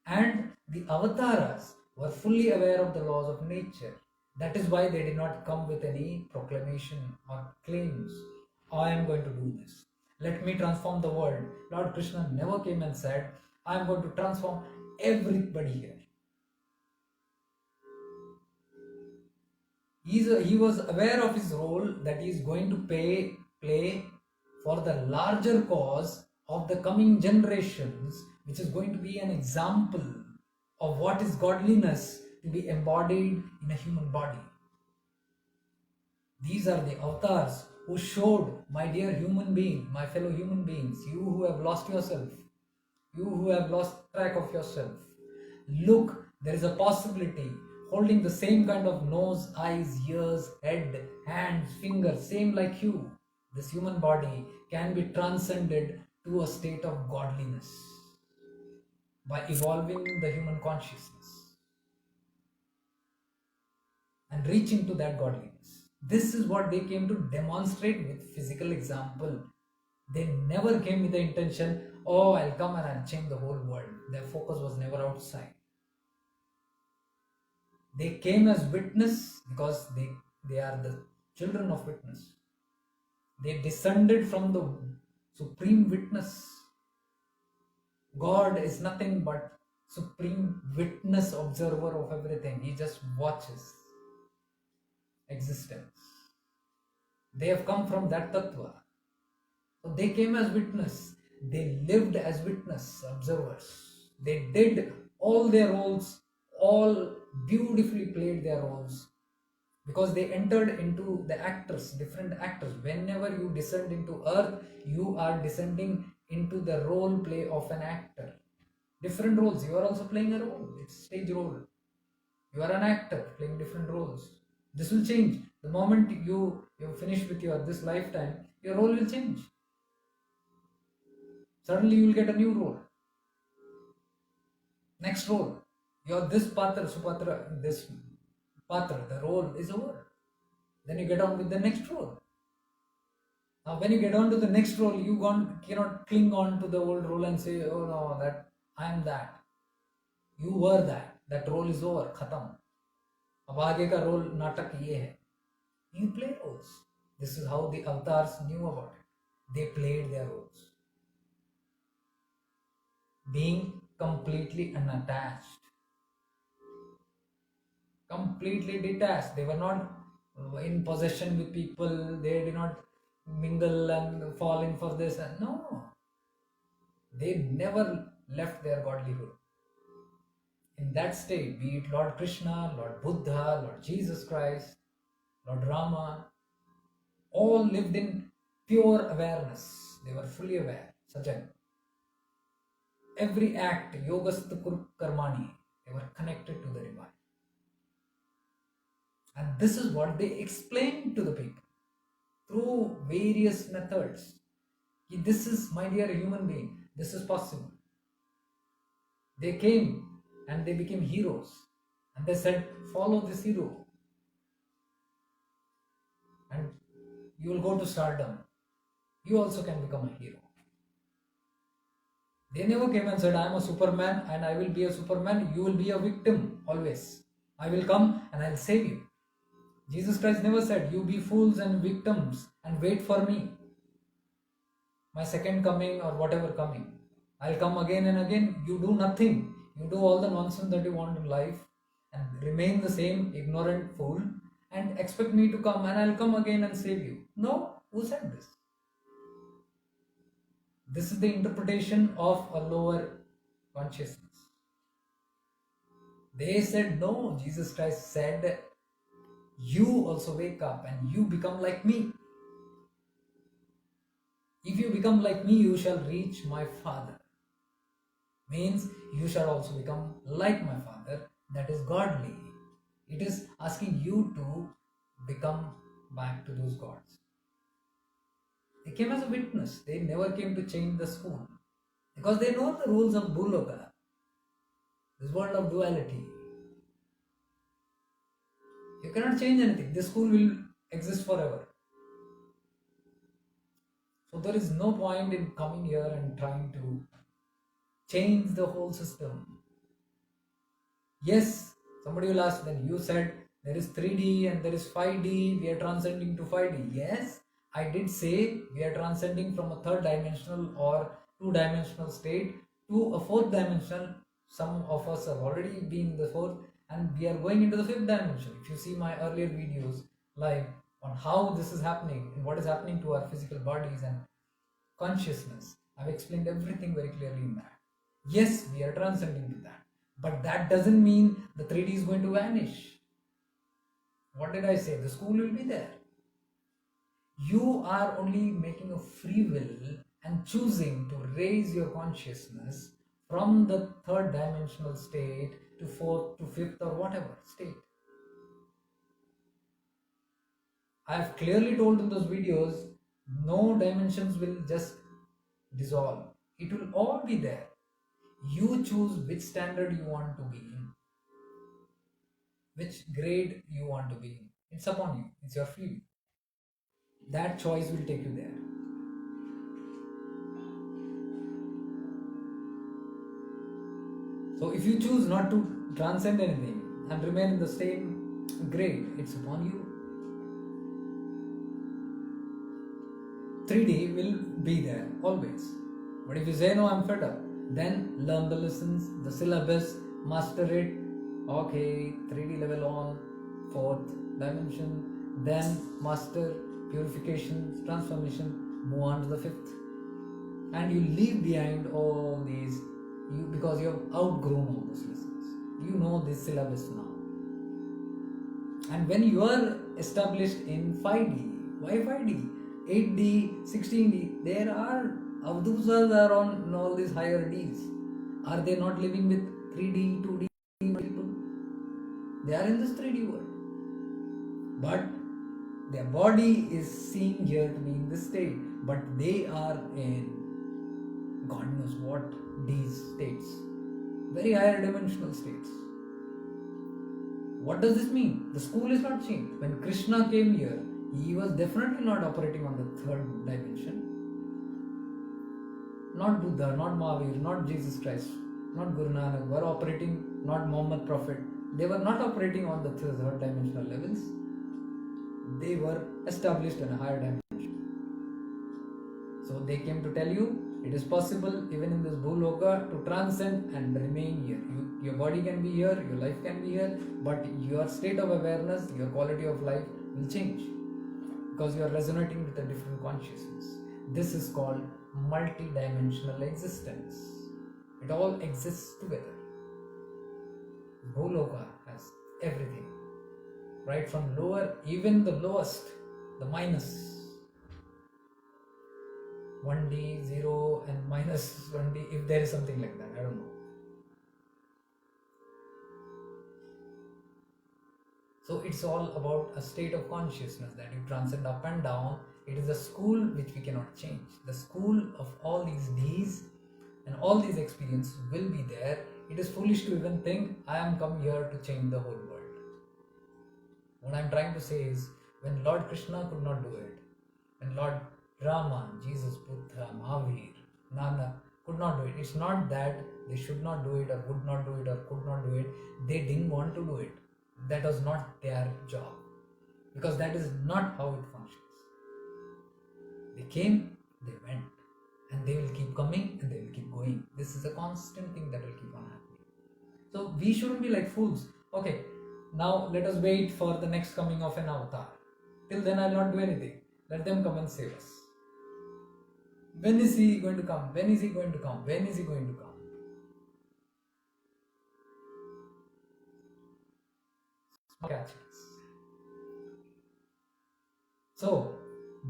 And the avatars were fully aware of the laws of nature. That is why they did not come with any proclamation or claims. I am going to do this. Let me transform the world. Lord Krishna never came and said, I am going to transform everybody here. He was aware of his role, that he is going to play for the larger cause of the coming generations, which is going to be an example of what is godliness to be embodied in a human body. These are the avatars who showed, my dear human being, my fellow human beings, you who have lost yourself, you who have lost track of yourself, look, there is a possibility. Holding the same kind of nose, eyes, ears, head, hands, fingers, same like you, this human body can be transcended to a state of godliness by evolving the human consciousness and reaching to that godliness. This is what they came to demonstrate with physical example. They never came with the intention, oh, I'll come and I'll change the whole world. Their focus was never outside. They came as witness because they are the children of witness. They descended from the supreme witness. God is nothing but supreme witness, observer of everything. He just watches existence. They have come from that tattva. So they came as witness. They lived as witness, observers. They did all their roles, all beautifully played their roles, because they entered into the actors, different actors. Whenever you descend into earth, you are descending into the role play of an actor. Different roles. You are also playing a role. It's stage role. You are an actor playing different roles. This will change. The moment you finish with your this lifetime, your role will change. Suddenly you will get a new role. Next role. You're this Patra, Supatra, this Patra, the role is over. Then you get on with the next role. Now when you get on to the next role, you cannot cling on to the old role and say, oh no, that I am that. You were that. That role is over. Khatam. अब आगे का role नाटक ये है. You play roles. This is how the avatars knew about it. They played their roles. Being completely unattached. Completely detached. They were not in possession with people. They did not mingle and fall in for this. No. They never left their godlyhood. In that state, be it Lord Krishna, Lord Buddha, Lord Jesus Christ, Lord Rama, all lived in pure awareness. They were fully aware, Sajan. Every act, Yogasth Kuru Karmani, they were connected to the divine. And this is what they explained to the people through various methods. This is, my dear human being, this is possible. They came and they became heroes. And they said, follow this hero. And you will go to stardom. You also can become a hero. They never came and said, I am a Superman and I will be a Superman. You will be a victim always. I will come and I will save you. Jesus Christ never said, you be fools and victims and wait for me. My second coming or whatever coming. I'll come again and again. You do nothing. You do all the nonsense that you want in life and remain the same ignorant fool and expect me to come and I'll come again and save you. No, who said this? This is the interpretation of a lower consciousness. They said, no, Jesus Christ said, you also wake up and you become like me. If you become like me, you shall reach my Father. Means you shall also become like my Father, that is godly. It is asking you to become back to those gods. They came as a witness. They never came to change the school. Because they know the rules of Bhuloka, this world of duality. You cannot change anything. This school will exist forever. So there is no point in coming here and trying to change the whole system. Yes, somebody will ask, then you said there is 3D and there is 5D, we are transcending to 5D. Yes, I did say we are transcending from a third dimensional or two-dimensional state to a fourth dimensional. Some of us have already been in the fourth and we are going into the fifth dimension. If you see my earlier videos live on how this is happening and what is happening to our physical bodies and consciousness, I've explained everything very clearly in that. Yes, we are transcending to that. But that doesn't mean the 3D is going to vanish. What did I say? The school will be there. You are only making a free will and choosing to raise your consciousness from the third dimensional state to fourth to fifth or whatever state. I have clearly told in those videos, no dimensions will just dissolve. It will all be there. You choose which standard you want to be in, which grade you want to be in. It's upon you. It's your free will. That choice will take you there. So if you choose not to transcend anything and remain in the same grade, it's upon you. 3D will be there always. But if you say, no, I'm fed up, then learn the lessons, the syllabus, master it. Okay, 3D level on, fourth dimension, then master purification, transformation, move on to the fifth. And you leave behind all these, because you have outgrown all those lessons. You know this syllabus now. And when you are established in 5D, why 5D? 8D, 16D, there are Avdusas are on all these higher Ds. Are they not living with 3D, 2D people? They are in this 3D world. But their body is seen here to be in this state. But they are in God knows what these states. Very higher dimensional states. What does this mean? The school is not changed. When Krishna came here, he was definitely not operating on the third dimension. Not Buddha, not Mahavira, not Jesus Christ, not Guru Nanak were operating, not Muhammad Prophet. They were not operating on the third dimensional levels. They were established in a higher dimension. So they came to tell you, it is possible even in this Bhuloka to transcend and remain here. Your body can be here, your life can be here, but your state of awareness, your quality of life will change because you are resonating with a different consciousness. This is called multi-dimensional existence. It all exists together. Goloka has everything. Right from lower, even the lowest, the minus 1D, 0 and minus 1D, if there is something like that, I don't know. So it's all about a state of consciousness that you transcend up and down. It is a school which we cannot change. The school of all these Ds and all these experiences will be there. It is foolish to even think, I am come here to change the whole world. What I am trying to say is, when Lord Krishna could not do it, when Lord Rama, Jesus, Buddha, Mahavira, Nanak could not do it, it's not that they should not do it or would not do it or could not do it. They didn't want to do it. That was not their job, because that is not how it functions. They came, they went, and they will keep coming and they will keep going. This is a constant thing that will keep on happening. So we shouldn't be like fools. Okay, now let us wait for the next coming of an avatar. Till then I will not do anything. Let them come and save us. When is he going to come? When is he going to come? When is he going to come? Small catches. So,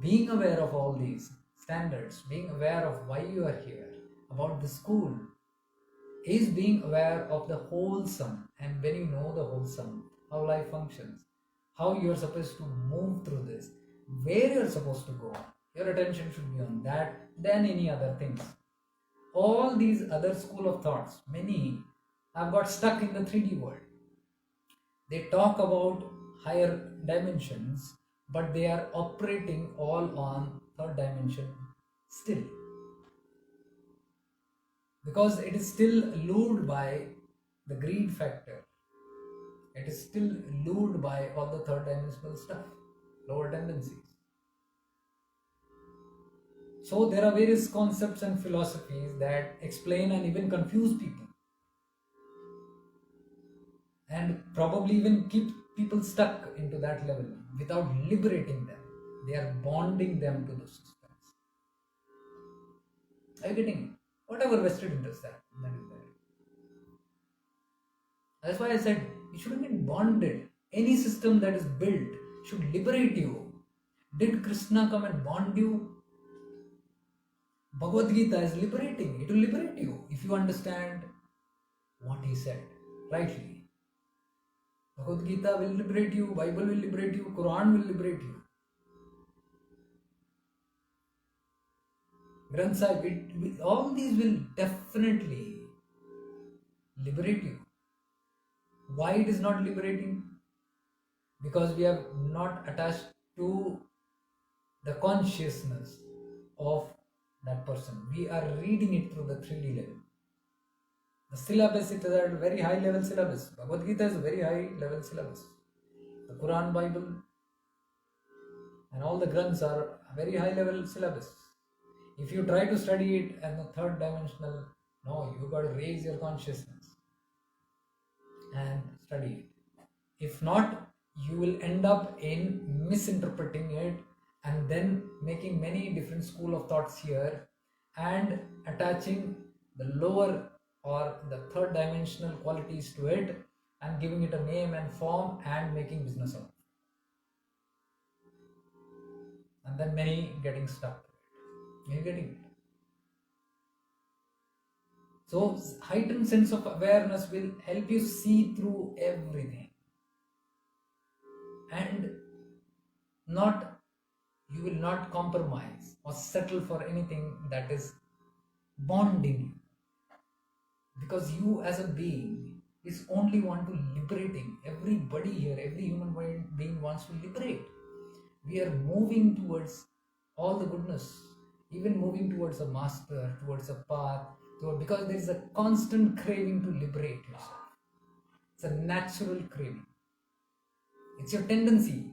being aware of all these standards, being aware of why you are here, about the school, is being aware of the wholesome. And when you know the wholesome, how life functions, how you are supposed to move through this, where you are supposed to go, your attention should be on that than any other things. All these other school of thoughts, many have got stuck in the 3D world. They talk about higher dimensions, but they are operating all on third dimension still, because it is still lured by the greed factor. It is still lured by all the third dimensional stuff, lower tendencies. So there are various concepts and philosophies that explain and even confuse people, and probably even keep people stuck into that level without liberating them. They are bonding them to those systems. Are you getting it? Whatever vested interest that is there. That's why I said you shouldn't be bonded. Any system that is built should liberate you. Did Krishna come and bond you? Bhagavad Gita is liberating. It will liberate you if you understand what he said rightly. Bhagavad Gita will liberate you, Bible will liberate you, Quran will liberate you. Granth Sahib, all these will definitely liberate you. Why it is not liberating? Because we have not attached to the consciousness of that person. We are reading it through the 3D level. The syllabus, it is a very high level syllabus. Bhagavad Gita is a very high level syllabus. The Quran, Bible and all the Granths are a very high level syllabus. If you try to study it as a third dimensional, no, you got to raise your consciousness and study it. If not, you will end up in misinterpreting it and then making many different school of thoughts here and attaching the lower or the third dimensional qualities to it and giving it a name and form and making business of it. And then many getting stuck. You're getting it. So heightened sense of awareness will help you see through everything, and you will not compromise or settle for anything that is bonding you, because you as a being is only want to liberating. Everybody here, every human being wants to liberate. We are moving towards all the goodness, even moving towards a master, towards a path, because there is a constant craving to liberate yourself. It's a natural craving. It's your tendency.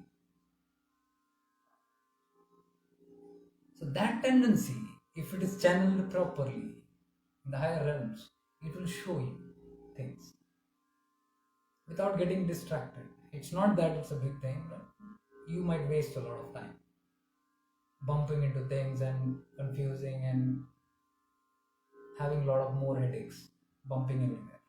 So that tendency, if it is channeled properly in the higher realms, it will show you things without getting distracted. It's not that it's a big thing, but you might waste a lot of time. bumping into things and confusing and having a lot of more headaches, bumping everywhere.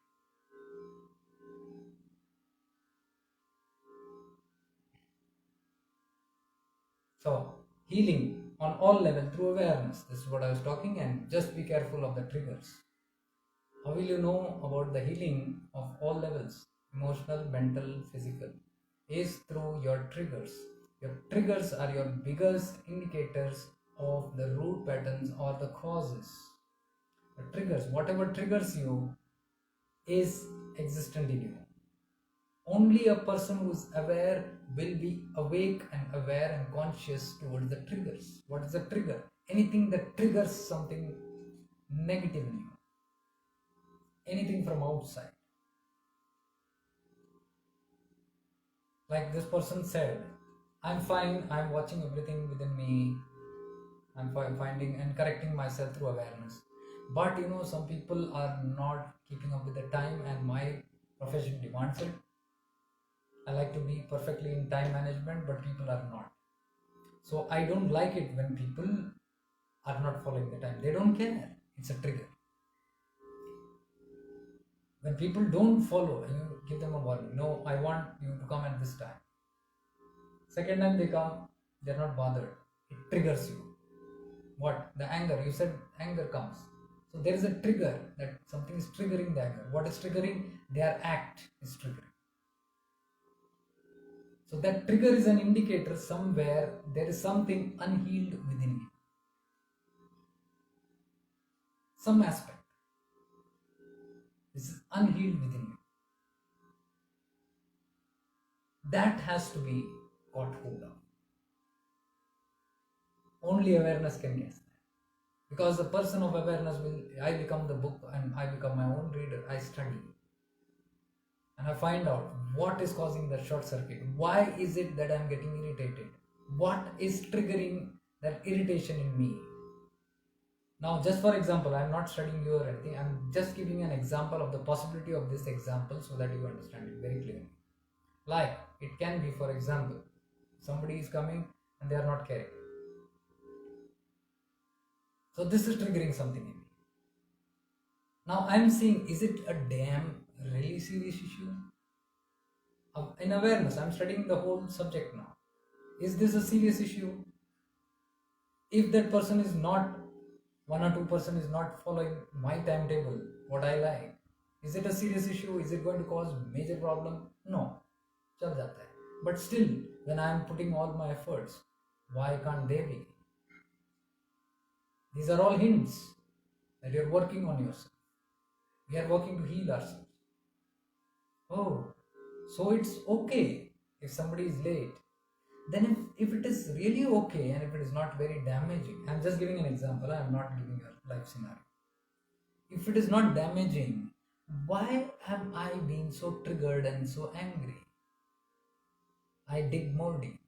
So, healing on all levels through awareness. This is what I was talking, and just be careful of the triggers. How will you know about the healing of all levels? Emotional, mental, physical. Is through your triggers. Your triggers are your biggest indicators of the root patterns or the causes. The triggers, whatever triggers you, is existent in you. Only a person who is aware will be awake and aware and conscious towards the triggers. What is the trigger? Anything that triggers something negative in you. Anything from outside. Like this person said, I'm fine, I'm watching everything within me, I'm finding and correcting myself through awareness. But some people are not keeping up with the time, and my profession demands it. I like to be perfectly in time management, but people are not. So I don't like it when people are not following the time. They don't care. It's a trigger. When people don't follow, and you give them a warning, no, I want you to come at this time. Second time they come, they're not bothered. It triggers you. What? The anger. You said anger comes. So there is a trigger, that something is triggering the anger. What is triggering? Their act is triggering. So that trigger is an indicator somewhere there is something unhealed within you. Some aspect. This is unhealed within you. That has to be got hold of. Only awareness can guess that. Because the person of awareness I become the book and I become my own reader. I study. And I find out what is causing that short circuit. Why is it that I'm getting irritated? What is triggering that irritation in me? Now, just for example, I'm not studying you or anything. I'm just giving an example of the possibility of this example so that you understand it very clearly. Like, it can be, for example, somebody is coming and they are not caring. So this is triggering something in me. Now I'm seeing, is it a damn really serious issue? In awareness, I'm studying the whole subject now. Is this a serious issue? If that person is not, 1 or 2% is not following my timetable, what I like, is it a serious issue? Is it going to cause major problem? No. Chal jata hai. But still, when I am putting all my efforts, why can't they be? These are all hints that you're working on yourself. We are working to heal ourselves. Oh, so it's okay if somebody is late. Then if it is really okay and if it is not very damaging, I'm just giving an example, I'm not giving a life scenario. If it is not damaging, why am I being so triggered and so angry? I dig more deep.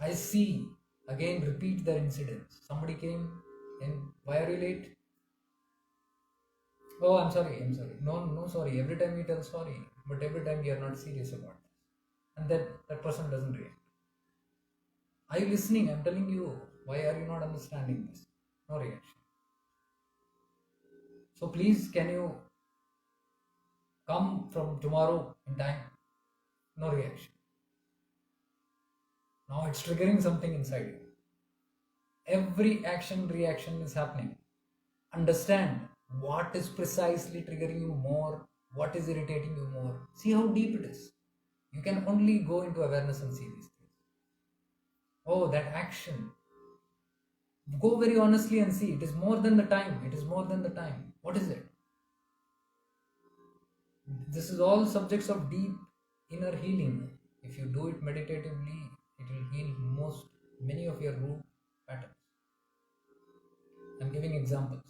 I see, again repeat the incidents. Somebody came and why are you late? Oh, I'm sorry. No, sorry. Every time you tell sorry, but every time you are not serious about this. And that person doesn't react. Are you listening? I'm telling you. Why are you not understanding this? No reaction. So please, can you come from tomorrow in time? No reaction. Now it's triggering something inside you. Every action, reaction is happening. Understand what is precisely triggering you more, what is irritating you more. See how deep it is. You can only go into awareness and see these things. Oh, that action. Go very honestly and see. It is more than the time. It is more than the time. What is it? This is all subjects of deep inner healing. If you do it meditatively, it will heal many of your root patterns. I'm giving examples.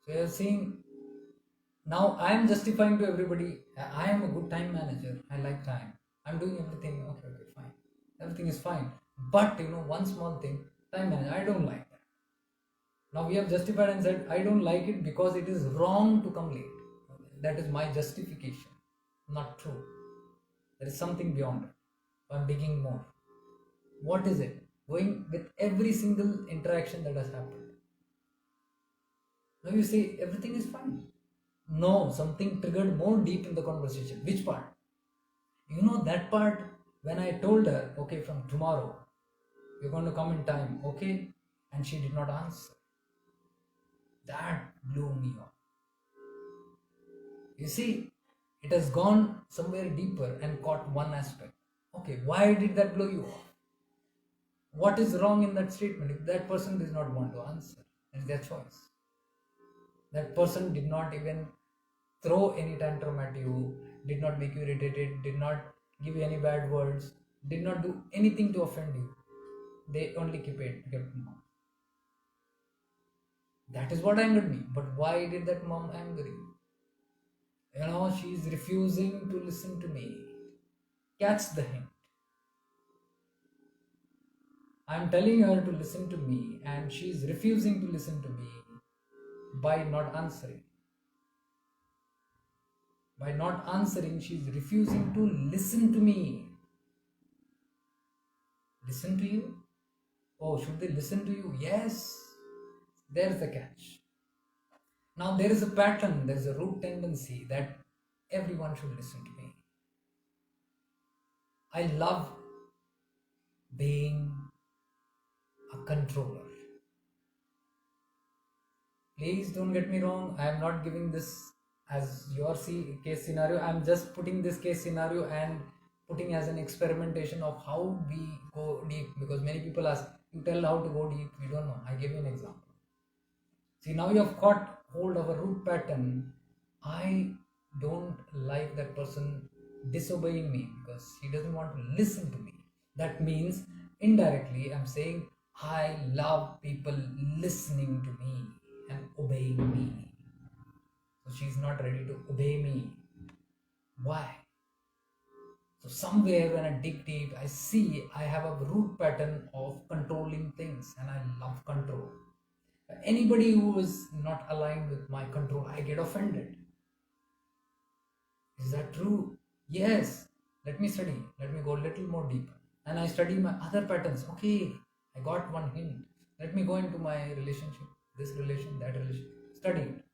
So you're seeing, now I am justifying to everybody, I am a good time manager. I like time. I'm doing everything. Okay, fine. Everything is fine. But one small thing, time management, I don't like that. Now we have justified and said, I don't like it because it is wrong to come late. That is my justification. Not true. There is something beyond it. So I'm digging more. What is it? going with every single interaction that has happened. Now you say everything is fine. No, something triggered more deep in the conversation. Which part? You know that part when I told her, okay, from tomorrow, you're going to come in time, okay? And she did not answer. That blew me off. You see, it has gone somewhere deeper and caught one aspect. Okay, why did that blow you off? What is wrong in that statement? If that person does not want to answer, it's their choice. That person did not even throw any tantrum at you, did not make you irritated, did not give you any bad words, did not do anything to offend you. They only kept mum. That is what angered me. But why did that mom anger you? You know, she is refusing to listen to me. Catch the hint. I am telling her to listen to me and she is refusing to listen to me by not answering. By not answering, she is refusing to listen to me. Listen to you? Oh, should they listen to you? Yes. There's the catch. Now there is a pattern, there is a root tendency that everyone should listen to me. I love being a controller. Please don't get me wrong, I am not giving this as your case scenario. I am just putting this case scenario and putting as an experimentation of how we go deep, because many people ask, you tell how to go deep, we don't know. I give you an example. See, now you have caught hold of a root pattern. I don't like that person disobeying me because he doesn't want to listen to me. That means indirectly I'm saying I love people listening to me and obeying me. So she's not ready to obey me. Why? So somewhere when I dig deep, I see I have a root pattern of controlling things and I love control. Anybody who is not aligned with my control, I get offended. Is that true? Yes. Let me study. Let me go a little more deeper. And I study my other patterns. Okay, I got one hint. Let me go into my relationship, this relation, that relation. Study it.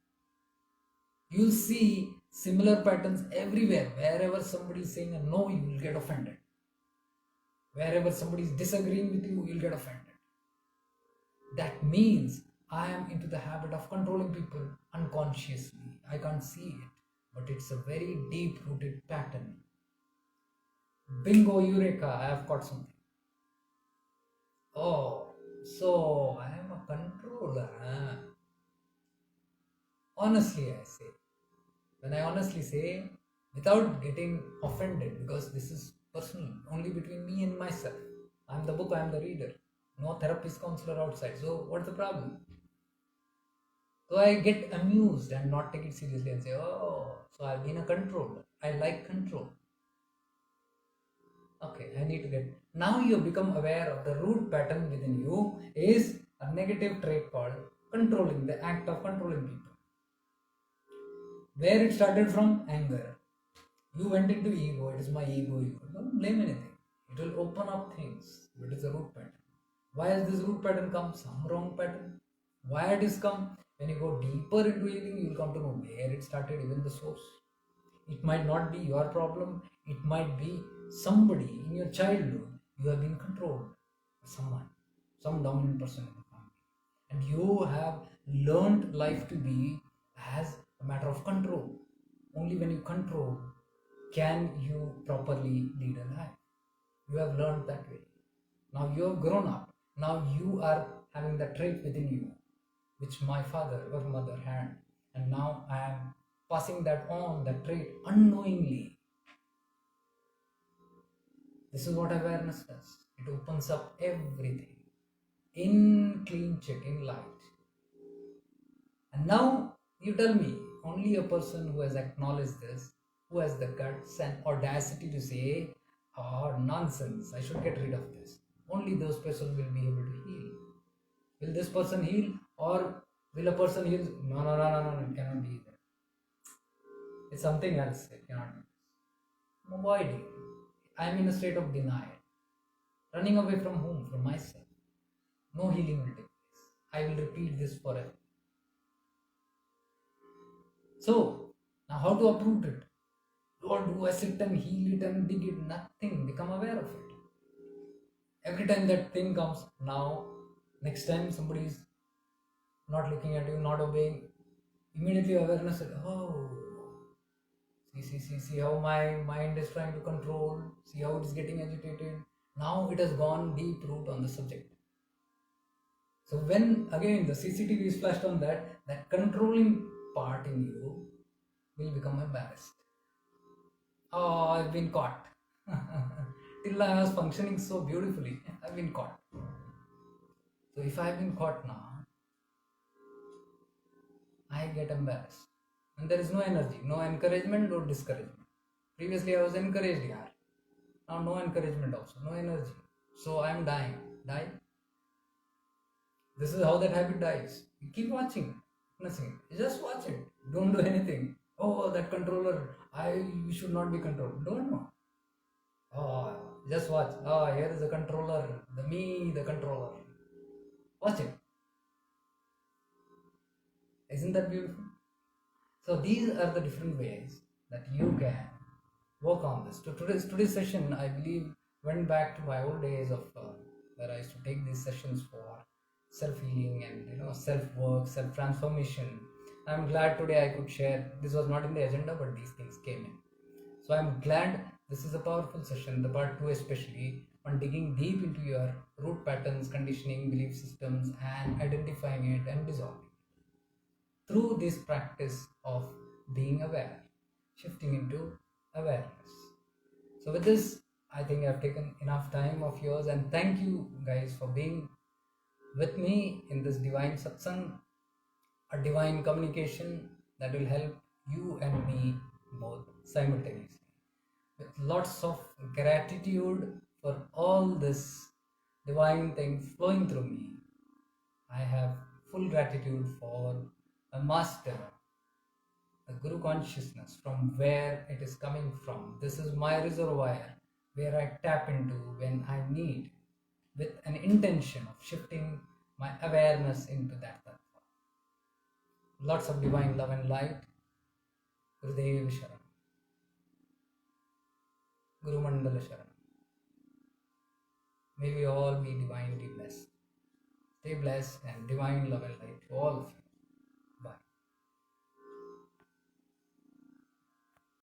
You'll see similar patterns everywhere. Wherever somebody is saying a no, you will get offended. Wherever somebody is disagreeing with you, you'll get offended. That means I am into the habit of controlling people unconsciously. I can't see it, but it's a very deep rooted pattern. Bingo, eureka, I have got something. Oh, so I am a controller. Huh? Honestly, I say. When I honestly say, without getting offended, because this is personal, only between me and myself. I'm the book, I'm the reader. No therapist, counselor outside. So what's the problem? So I get amused and not take it seriously and say, oh, so I've been a controller. I like control. Okay, I need to get. Now you become aware of the root pattern within you is a negative trait called controlling, the act of controlling people. Where it started from? Anger. You went into ego, it is my ego. Don't blame anything. It will open up things. But it's a root pattern. Why has this root pattern come? Some wrong pattern. Why it is come? When you go deeper into healing, you will come to know where it started, even the source. It might not be your problem. It might be somebody in your childhood. You have been controlled by someone, some dominant person in the family. And you have learned life to be as a matter of control. Only when you control can you properly lead a life. You have learned that way. Now you have grown up. Now you are having that trait within you, which my father or mother had. And now I am passing that on, that trait unknowingly. This is what awareness does. It opens up everything in clean check, in light. And now you tell me, only a person who has acknowledged this, who has the guts and audacity to say, oh, nonsense, I should get rid of this. Only those persons will be able to heal. Will this person heal, or will a person heal? No, it cannot be that. It's something else. It cannot be. I'm avoiding. I'm in a state of denial. Running away from whom? From myself. No healing will take place. I will repeat this forever. So, now how to uproot it? Lord, do I sit and heal it and dig it? Nothing. Become aware of it. Every time that thing comes, now, next time somebody is not looking at you, not obeying, immediately awareness, oh, see how my mind is trying to control, see how it is getting agitated. Now it has gone deep root on the subject. So when again the CCTV is flashed on that controlling part in you will become embarrassed. Oh, I've been caught. Till I was functioning so beautifully, I've been caught. So if I've been caught now, I get embarrassed. And there is no energy, no encouragement or discouragement. Previously I was encouraged here. Now no encouragement also, no energy. So I am dying. Die. This is how that habit dies. You keep watching, nothing. Just watch it. Don't do anything. Oh, that controller, you should not be controlled. Don't know. Oh, just watch. Oh, here is the controller. The controller. Watch it. Isn't that beautiful? So these are the different ways that you can work on this. So today's session, I believe, went back to my old days of where I used to take these sessions for self-healing and self-work, self-transformation. I'm glad today I could share. This was not in the agenda, but these things came in. So I'm glad this is a powerful session, the part 2 especially, on digging deep into your root patterns, conditioning, belief systems, and identifying it and dissolving it through this practice of being aware, shifting into awareness. So with this, I think I've taken enough time of yours, and thank you guys for being with me in this divine satsang, a divine communication that will help you and me both simultaneously. With lots of gratitude for all this divine thing flowing through me, I have full gratitude for a master, the Guru consciousness, from where it is coming from. This is my reservoir where I tap into when I need, with an intention of shifting my awareness into that platform. Lots of divine love and light. Gurudev Sharanam. Guru Mandala Sharanam. May we all be divinely blessed. Stay blessed and divine love and light to all of you.